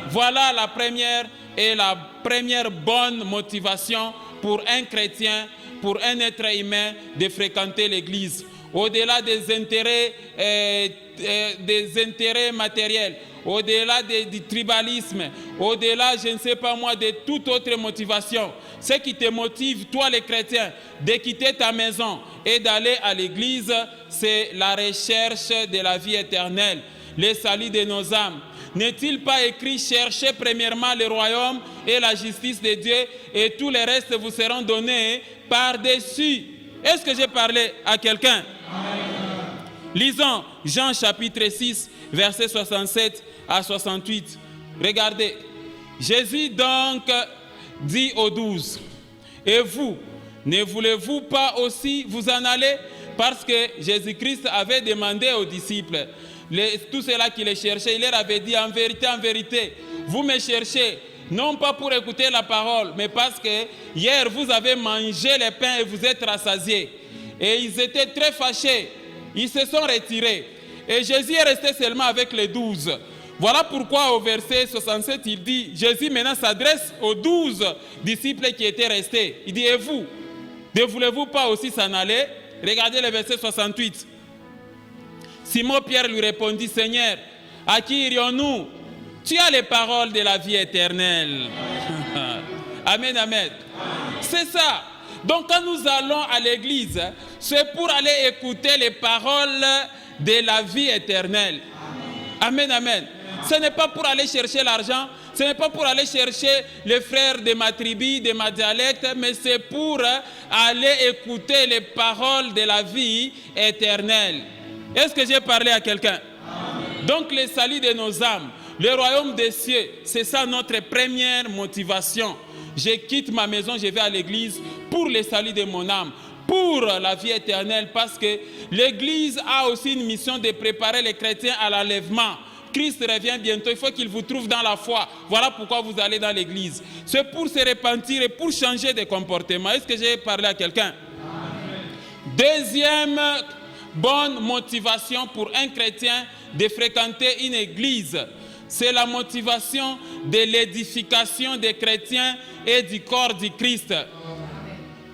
Voilà la première bonne motivation pour un chrétien, pour un être humain de fréquenter l'église. Au-delà des intérêts matériels, au-delà du tribalisme, au-delà, je ne sais pas moi, de toute autre motivation. Ce qui te motive, toi les chrétiens, de quitter ta maison et d'aller à l'église, c'est la recherche de la vie éternelle, le salut de nos âmes. N'est-il pas écrit, cherchez premièrement le royaume et la justice de Dieu et tout le reste vous seront donnés par-dessus? Est-ce que j'ai parlé à quelqu'un? Lisons Jean chapitre 6, versets 67 à 68. Regardez. Jésus donc dit aux 12, « Et vous, ne voulez-vous pas aussi vous en aller ?» Parce que Jésus-Christ avait demandé aux disciples, tout cela qui les cherchaient, il leur avait dit, en vérité, vous me cherchez, non pas pour écouter la parole, mais parce que hier vous avez mangé les pains et vous êtes rassasiés. Et ils étaient très fâchés. Ils se sont retirés. Et Jésus est resté seulement avec les 12. Voilà pourquoi au verset 67, il dit, Jésus maintenant s'adresse aux 12 disciples qui étaient restés. Il dit, et vous, ne voulez-vous pas aussi s'en aller? Regardez le verset 68. Simon-Pierre lui répondit, Seigneur, à qui irions-nous? Tu as les paroles de la vie éternelle. Amen, amen. C'est ça. Donc quand nous allons à l'église, c'est pour aller écouter les paroles de la vie éternelle. Amen, amen. Ce n'est pas pour aller chercher l'argent, ce n'est pas pour aller chercher les frères de ma tribu, de ma dialecte, mais c'est pour aller écouter les paroles de la vie éternelle. Est-ce que j'ai parlé à quelqu'un? Donc le salut de nos âmes, le royaume des cieux, c'est ça notre première motivation. Je quitte ma maison, je vais à l'église pour le salut de mon âme, pour la vie éternelle, parce que l'église a aussi une mission de préparer les chrétiens à l'enlèvement. Christ revient bientôt, il faut qu'il vous trouve dans la foi. Voilà pourquoi vous allez dans l'église. C'est pour se repentir et pour changer de comportement. Est-ce que j'ai parlé à quelqu'un? Deuxième bonne motivation pour un chrétien de fréquenter une église, c'est la motivation de l'édification des chrétiens et du corps du Christ.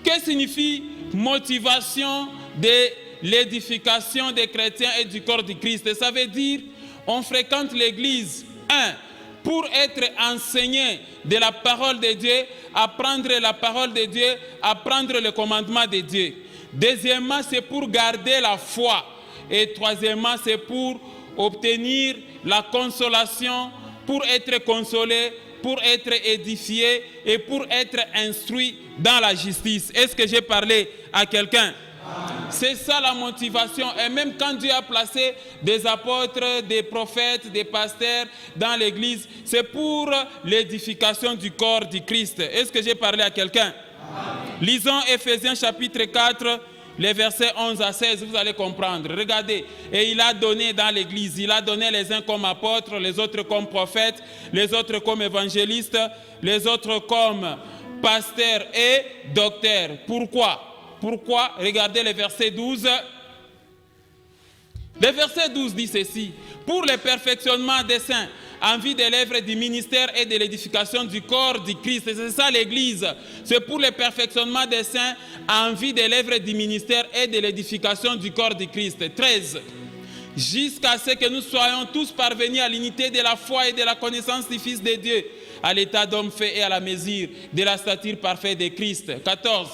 Que signifie motivation de l'édification des chrétiens et du corps du Christ? Ça veut dire, on fréquente l'église, pour être enseigné de la parole de Dieu, apprendre la parole de Dieu, apprendre le commandement de Dieu. Deuxièmement, c'est pour garder la foi. Et troisièmement, c'est pour obtenir la consolation, pour être consolé, pour être édifié et pour être instruit dans la justice. Est-ce que j'ai parlé à quelqu'un? C'est ça la motivation. Et même quand Dieu a placé des apôtres, des prophètes, des pasteurs dans l'église, c'est pour l'édification du corps du Christ. Est-ce que j'ai parlé à quelqu'un? Lisons Ephésiens chapitre 4, les versets 11 à 16, vous allez comprendre. Regardez, et il a donné dans l'église, il a donné les uns comme apôtres, les autres comme prophètes, les autres comme évangélistes, les autres comme pasteurs et docteurs. Pourquoi? Pourquoi? Regardez le verset 12. Le verset 12 dit ceci, pour le perfectionnement des saints, en vue de l'œuvre du ministère et de l'édification du corps du Christ. C'est ça l'église. C'est pour le perfectionnement des saints, en vue de l'œuvre du ministère et de l'édification du corps du Christ. 13. Jusqu'à ce que nous soyons tous parvenus à l'unité de la foi et de la connaissance du Fils de Dieu, à l'état d'homme fait et à la mesure de la stature parfaite de Christ. 14.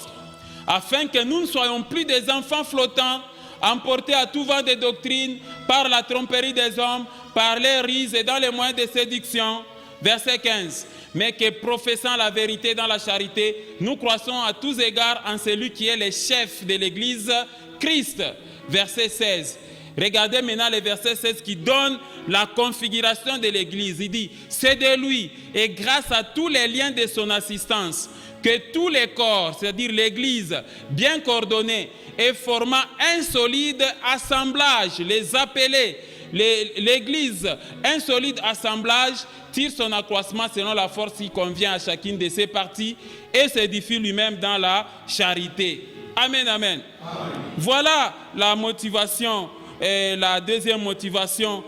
Afin que nous ne soyons plus des enfants flottants, emportés à tout vent de doctrine par la tromperie des hommes, par les ruses et dans les moyens de séduction. Verset 15. Mais que professant la vérité dans la charité, nous croissons à tous égards en celui qui est le chef de l'Église, Christ. Verset 16. Regardez maintenant le verset 16 qui donne la configuration de l'Église. Il dit, c'est de lui et grâce à tous les liens de son assistance que tous les corps, c'est-à-dire l'Église, bien coordonnée et formant un solide assemblage, les appelés, l'Église, un solide assemblage, tire son accroissement selon la force qui convient à chacune de ses parties et s'édifie lui-même dans la charité. Amen, amen. Amen. Voilà la motivation, la deuxième motivation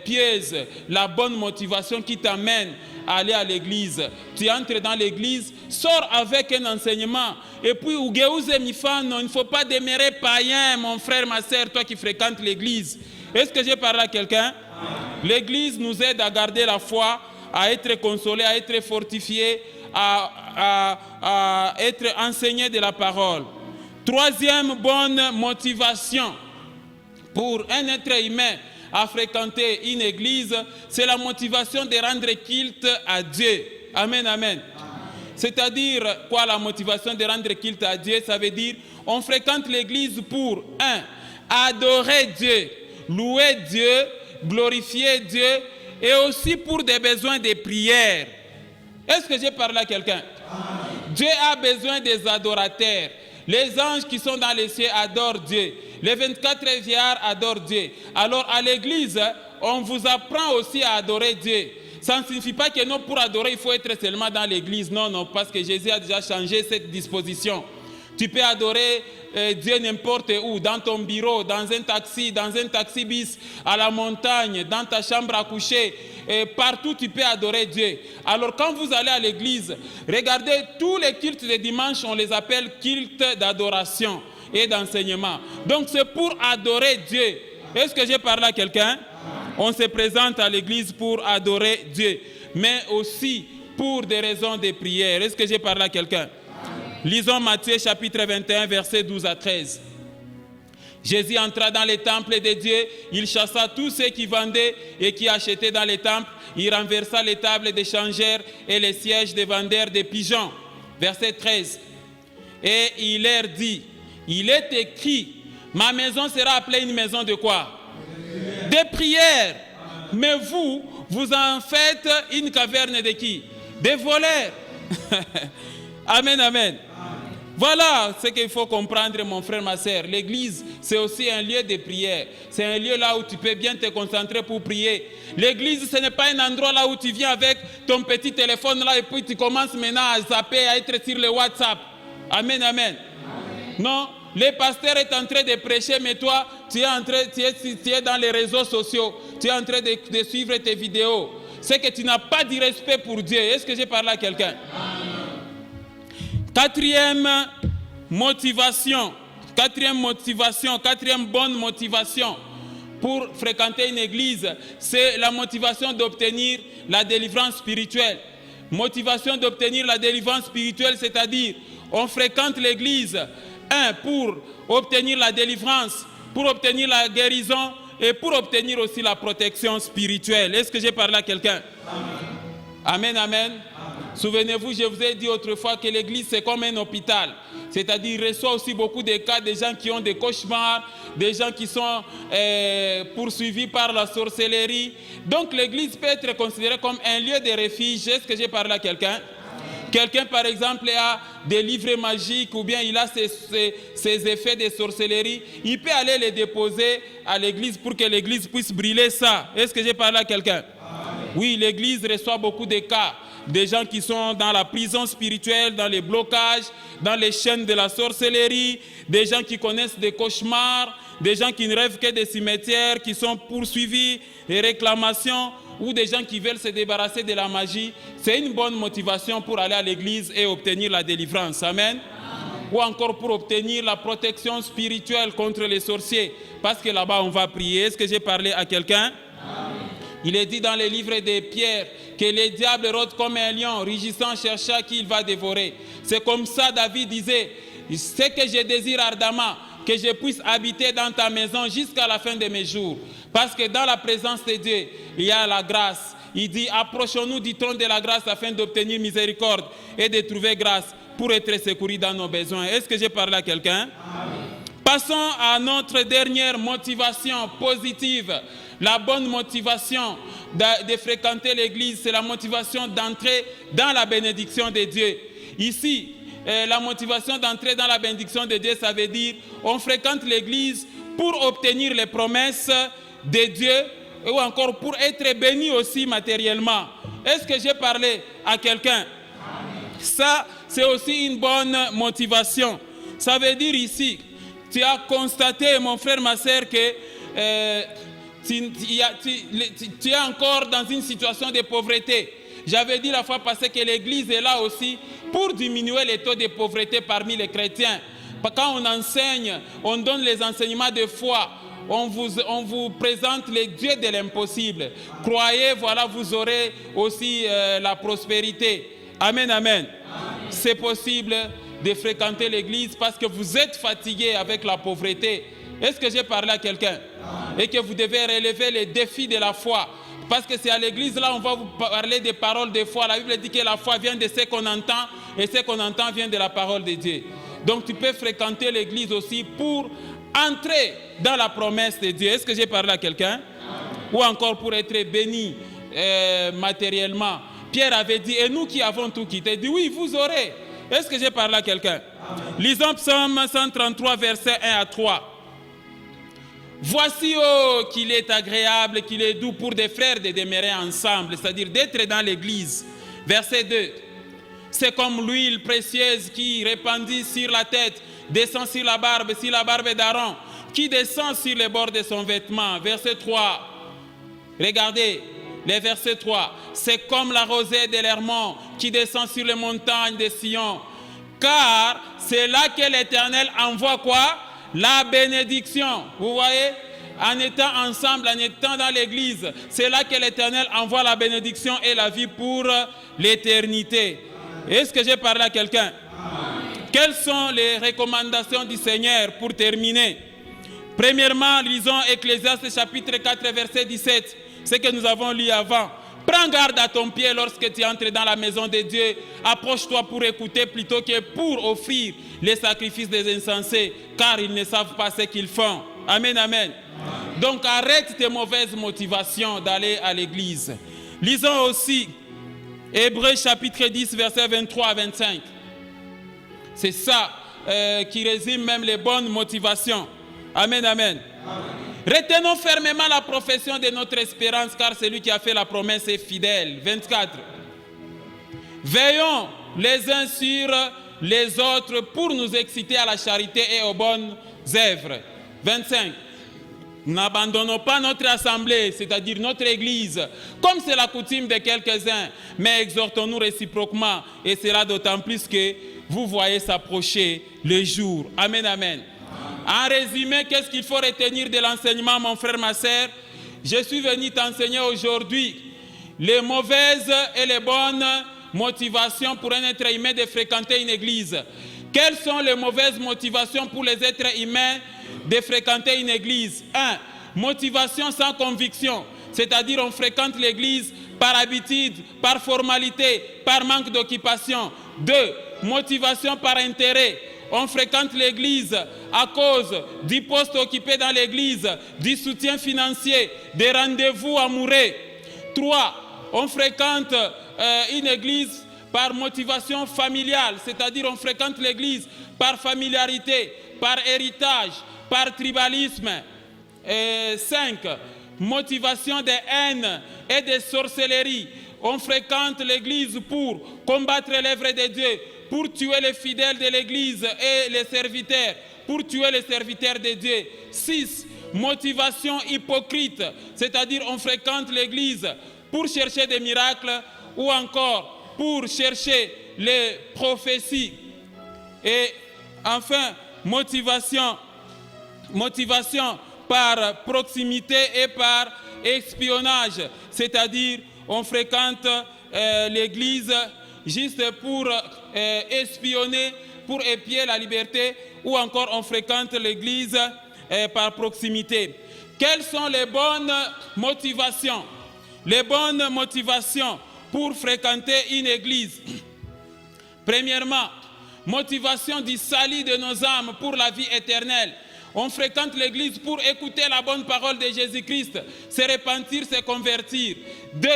pieuse, la bonne motivation qui t'amène à aller à l'église. Tu entres dans l'église, sors avec un enseignement. Et puis, il ne faut pas demeurer païen, mon frère, ma soeur, toi qui fréquentes l'église. Est-ce que j'ai parlé à quelqu'un? L'église nous aide à garder la foi, à être consolé, à être fortifié, à être enseigné de la parole. Troisième bonne motivation pour un être humain à fréquenter une église, c'est la motivation de rendre culte à Dieu. Amen, amen. C'est-à-dire, quoi la motivation de rendre culte à Dieu? Ça veut dire, on fréquente l'église pour, adorer Dieu, louer Dieu, glorifier Dieu, et aussi pour des besoins de prière. Est-ce que j'ai parlé à quelqu'un? Dieu a besoin des adorateurs. Les anges qui sont dans les cieux adorent Dieu. Les 24 vieillards adorent Dieu. Alors à l'église, on vous apprend aussi à adorer Dieu. Ça ne signifie pas que non, pour adorer, il faut être seulement dans l'église. Non, non, parce que Jésus a déjà changé cette disposition. Tu peux adorer Dieu n'importe où, dans ton bureau, dans un taxi bis, à la montagne, dans ta chambre à coucher. Et partout, tu peux adorer Dieu. Alors, quand vous allez à l'église, regardez, tous les cultes de dimanche, on les appelle cultes d'adoration et d'enseignement. Donc, c'est pour adorer Dieu. Est-ce que j'ai parlé à quelqu'un? On se présente à l'église pour adorer Dieu, mais aussi pour des raisons de prière. Est-ce que j'ai parlé à quelqu'un? Lisons Matthieu chapitre 21, versets 12 à 13. Jésus entra dans les temples de Dieu, il chassa tous ceux qui vendaient et qui achetaient dans les temples, il renversa les tables des changeurs et les sièges des vendeurs de pigeons. Verset 13. Et il leur dit, il est écrit, ma maison sera appelée une maison de quoi? De prière. Mais vous en faites une caverne de qui? Des voleurs. Amen, amen. Voilà ce qu'il faut comprendre, mon frère, ma soeur. L'église, c'est aussi un lieu de prière. C'est un lieu là où tu peux bien te concentrer pour prier. L'église, ce n'est pas un endroit là où tu viens avec ton petit téléphone là et puis tu commences maintenant à zapper, à être sur le WhatsApp. Amen, amen. Non, le pasteur est en train de prêcher, mais toi, tu es dans les réseaux sociaux. Tu es en train de suivre tes vidéos. C'est que tu n'as pas du respect pour Dieu. Est-ce que j'ai parlé à quelqu'un? Quatrième bonne motivation pour fréquenter une église, c'est la motivation d'obtenir la délivrance spirituelle. Motivation d'obtenir la délivrance spirituelle, c'est-à-dire, on fréquente l'église, pour obtenir la délivrance, pour obtenir la guérison et pour obtenir aussi la protection spirituelle. Est-ce que j'ai parlé à quelqu'un? Amen, amen. Souvenez-vous, je vous ai dit autrefois que l'église c'est comme un hôpital. C'est-à-dire, il reçoit aussi beaucoup de cas de gens qui ont des cauchemars, des gens qui sont poursuivis par la sorcellerie. Donc l'église peut être considérée comme un lieu de refuge. Est-ce que j'ai parlé à quelqu'un? Quelqu'un, par exemple, a des livres magiques ou bien il a ses effets de sorcellerie. Il peut aller les déposer à l'église pour que l'église puisse brûler ça. Est-ce que j'ai parlé à quelqu'un? Oui, l'église reçoit beaucoup de cas. Des gens qui sont dans la prison spirituelle, dans les blocages, dans les chaînes de la sorcellerie, des gens qui connaissent des cauchemars, des gens qui ne rêvent que des cimetières, qui sont poursuivis, des réclamations, ou des gens qui veulent se débarrasser de la magie. C'est une bonne motivation pour aller à l'église et obtenir la délivrance. Amen. Ou encore pour obtenir la protection spirituelle contre les sorciers. Parce que là-bas, on va prier. Est-ce que j'ai parlé à quelqu'un? Il est dit dans les livres de Pierre que les diables rôdent comme un lion, rugissant, cherchant qui il va dévorer. C'est comme ça David disait, c'est que je désire ardemment que je puisse habiter dans ta maison jusqu'à la fin de mes jours. Parce que dans la présence de Dieu, il y a la grâce. Il dit, approchons-nous du trône de la grâce afin d'obtenir miséricorde et de trouver grâce pour être secourus dans nos besoins. Est-ce que j'ai parlé à quelqu'un? Passons à notre dernière motivation positive. La bonne motivation de fréquenter l'église, c'est la motivation d'entrer dans la bénédiction de Dieu. Ici, la motivation d'entrer dans la bénédiction de Dieu, ça veut dire on fréquente l'église pour obtenir les promesses de Dieu, ou encore pour être béni aussi matériellement. Est-ce que j'ai parlé à quelqu'un? Ça, c'est aussi une bonne motivation. Ça veut dire ici, tu as constaté, mon frère, ma sœur, que tu es encore dans une situation de pauvreté. J'avais dit la fois passée que l'Église est là aussi pour diminuer les taux de pauvreté parmi les chrétiens. Quand on enseigne, on donne les enseignements de foi, on vous présente les dieux de l'impossible. Croyez, voilà, vous aurez aussi la prospérité. Amen, amen. C'est possible de fréquenter l'église parce que vous êtes fatigué avec la pauvreté. Est-ce que j'ai parlé à quelqu'un? Et que vous devez relever les défis de la foi. Parce que c'est à l'église, là, on va vous parler des paroles de foi. La Bible dit que la foi vient de ce qu'on entend, et ce qu'on entend vient de la parole de Dieu. Donc tu peux fréquenter l'église aussi pour entrer dans la promesse de Dieu. Est-ce que j'ai parlé à quelqu'un? Ou encore pour être béni matériellement. Pierre avait dit, et nous qui avons tout quitté, il dit, oui, vous aurez. Est-ce que j'ai parlé à quelqu'un? Lisons Psaume 133, versets 1 à 3. Voici, oh, qu'il est agréable, qu'il est doux pour des frères de demeurer ensemble, c'est-à-dire d'être dans l'église. Verset 2. C'est comme l'huile précieuse qui répandit sur la tête, descend sur la barbe d'Aaron, qui descend sur les bords de son vêtement. Verset 3. Regardez, les versets 3. C'est comme la rosée de l'Hermon qui descend sur les montagnes de Sion. Car c'est là que l'Éternel envoie quoi? La bénédiction. Vous voyez? En étant ensemble, en étant dans l'église, c'est là que l'Éternel envoie la bénédiction et la vie pour l'éternité. Est-ce que j'ai parlé à quelqu'un? Quelles sont les recommandations du Seigneur pour terminer? Premièrement, lisons Ecclésiaste chapitre 4, verset 17, ce que nous avons lu avant. Prends garde à ton pied lorsque tu entres dans la maison de Dieu. Approche-toi pour écouter plutôt que pour offrir les sacrifices des insensés, car ils ne savent pas ce qu'ils font. Amen, amen. Donc arrête tes mauvaises motivations d'aller à l'église. Lisons aussi Hébreux chapitre 10, versets 23 à 25. C'est ça qui résume même les bonnes motivations. Amen, amen. Retenons fermement la profession de notre espérance, car celui qui a fait la promesse est fidèle. 24. Veillons les uns sur les autres pour nous exciter à la charité et aux bonnes œuvres. 25. N'abandonnons pas notre assemblée, c'est-à-dire notre église, comme c'est la coutume de quelques-uns, mais exhortons-nous réciproquement, et cela d'autant plus que vous voyez s'approcher le jour. Amen, amen. En résumé, qu'est-ce qu'il faut retenir de l'enseignement, mon frère, ma sœur? Je suis venu t'enseigner aujourd'hui les mauvaises et les bonnes motivations pour un être humain de fréquenter une église. Quelles sont les mauvaises motivations pour les êtres humains de fréquenter une église? 1. Motivation sans conviction, c'est-à-dire on fréquente l'église par habitude, par formalité, par manque d'occupation. 2. Motivation par intérêt. On fréquente l'église à cause du poste occupé dans l'église, du soutien financier, des rendez-vous amoureux. 3. On fréquente une église par motivation familiale, c'est-à-dire on fréquente l'église par familiarité, par héritage, par tribalisme. 5. Motivation de haine et de sorcellerie. On fréquente l'église pour combattre l'œuvre de Dieu, pour tuer les fidèles de l'église et les serviteurs, pour tuer les serviteurs de Dieu. 6. Motivation hypocrite, c'est-à-dire on fréquente l'église pour chercher des miracles ou encore pour chercher les prophéties. Et enfin, motivation par proximité et par espionnage, c'est-à-dire on fréquente l'église juste pour espionner, pour épier la liberté, ou encore on fréquente l'église par proximité. Quelles sont les bonnes motivations? Les bonnes motivations pour fréquenter une église. Premièrement, motivation du salut de nos âmes pour la vie éternelle. On fréquente l'église pour écouter la bonne parole de Jésus-Christ, se repentir, se convertir. 2.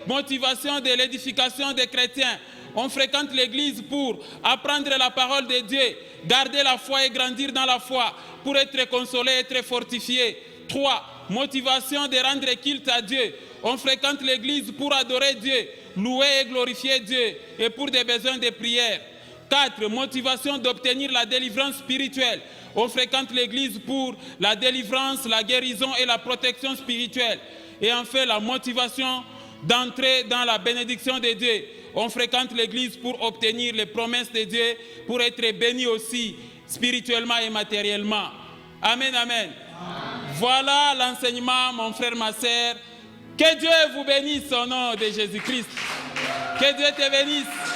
Motivation de l'édification des chrétiens. On fréquente l'église pour apprendre la parole de Dieu, garder la foi et grandir dans la foi, pour être consolé, être fortifié. 3. Motivation de rendre culte à Dieu. On fréquente l'église pour adorer Dieu, louer et glorifier Dieu et pour des besoins de prière. 4. Motivation d'obtenir la délivrance spirituelle. On fréquente l'église pour la délivrance, la guérison et la protection spirituelle. Et enfin, la motivation d'entrer dans la bénédiction de Dieu. On fréquente l'église pour obtenir les promesses de Dieu, pour être béni aussi spirituellement et matériellement. Amen, amen. Voilà l'enseignement, mon frère, ma sœur. Que Dieu vous bénisse au nom de Jésus-Christ. Que Dieu te bénisse.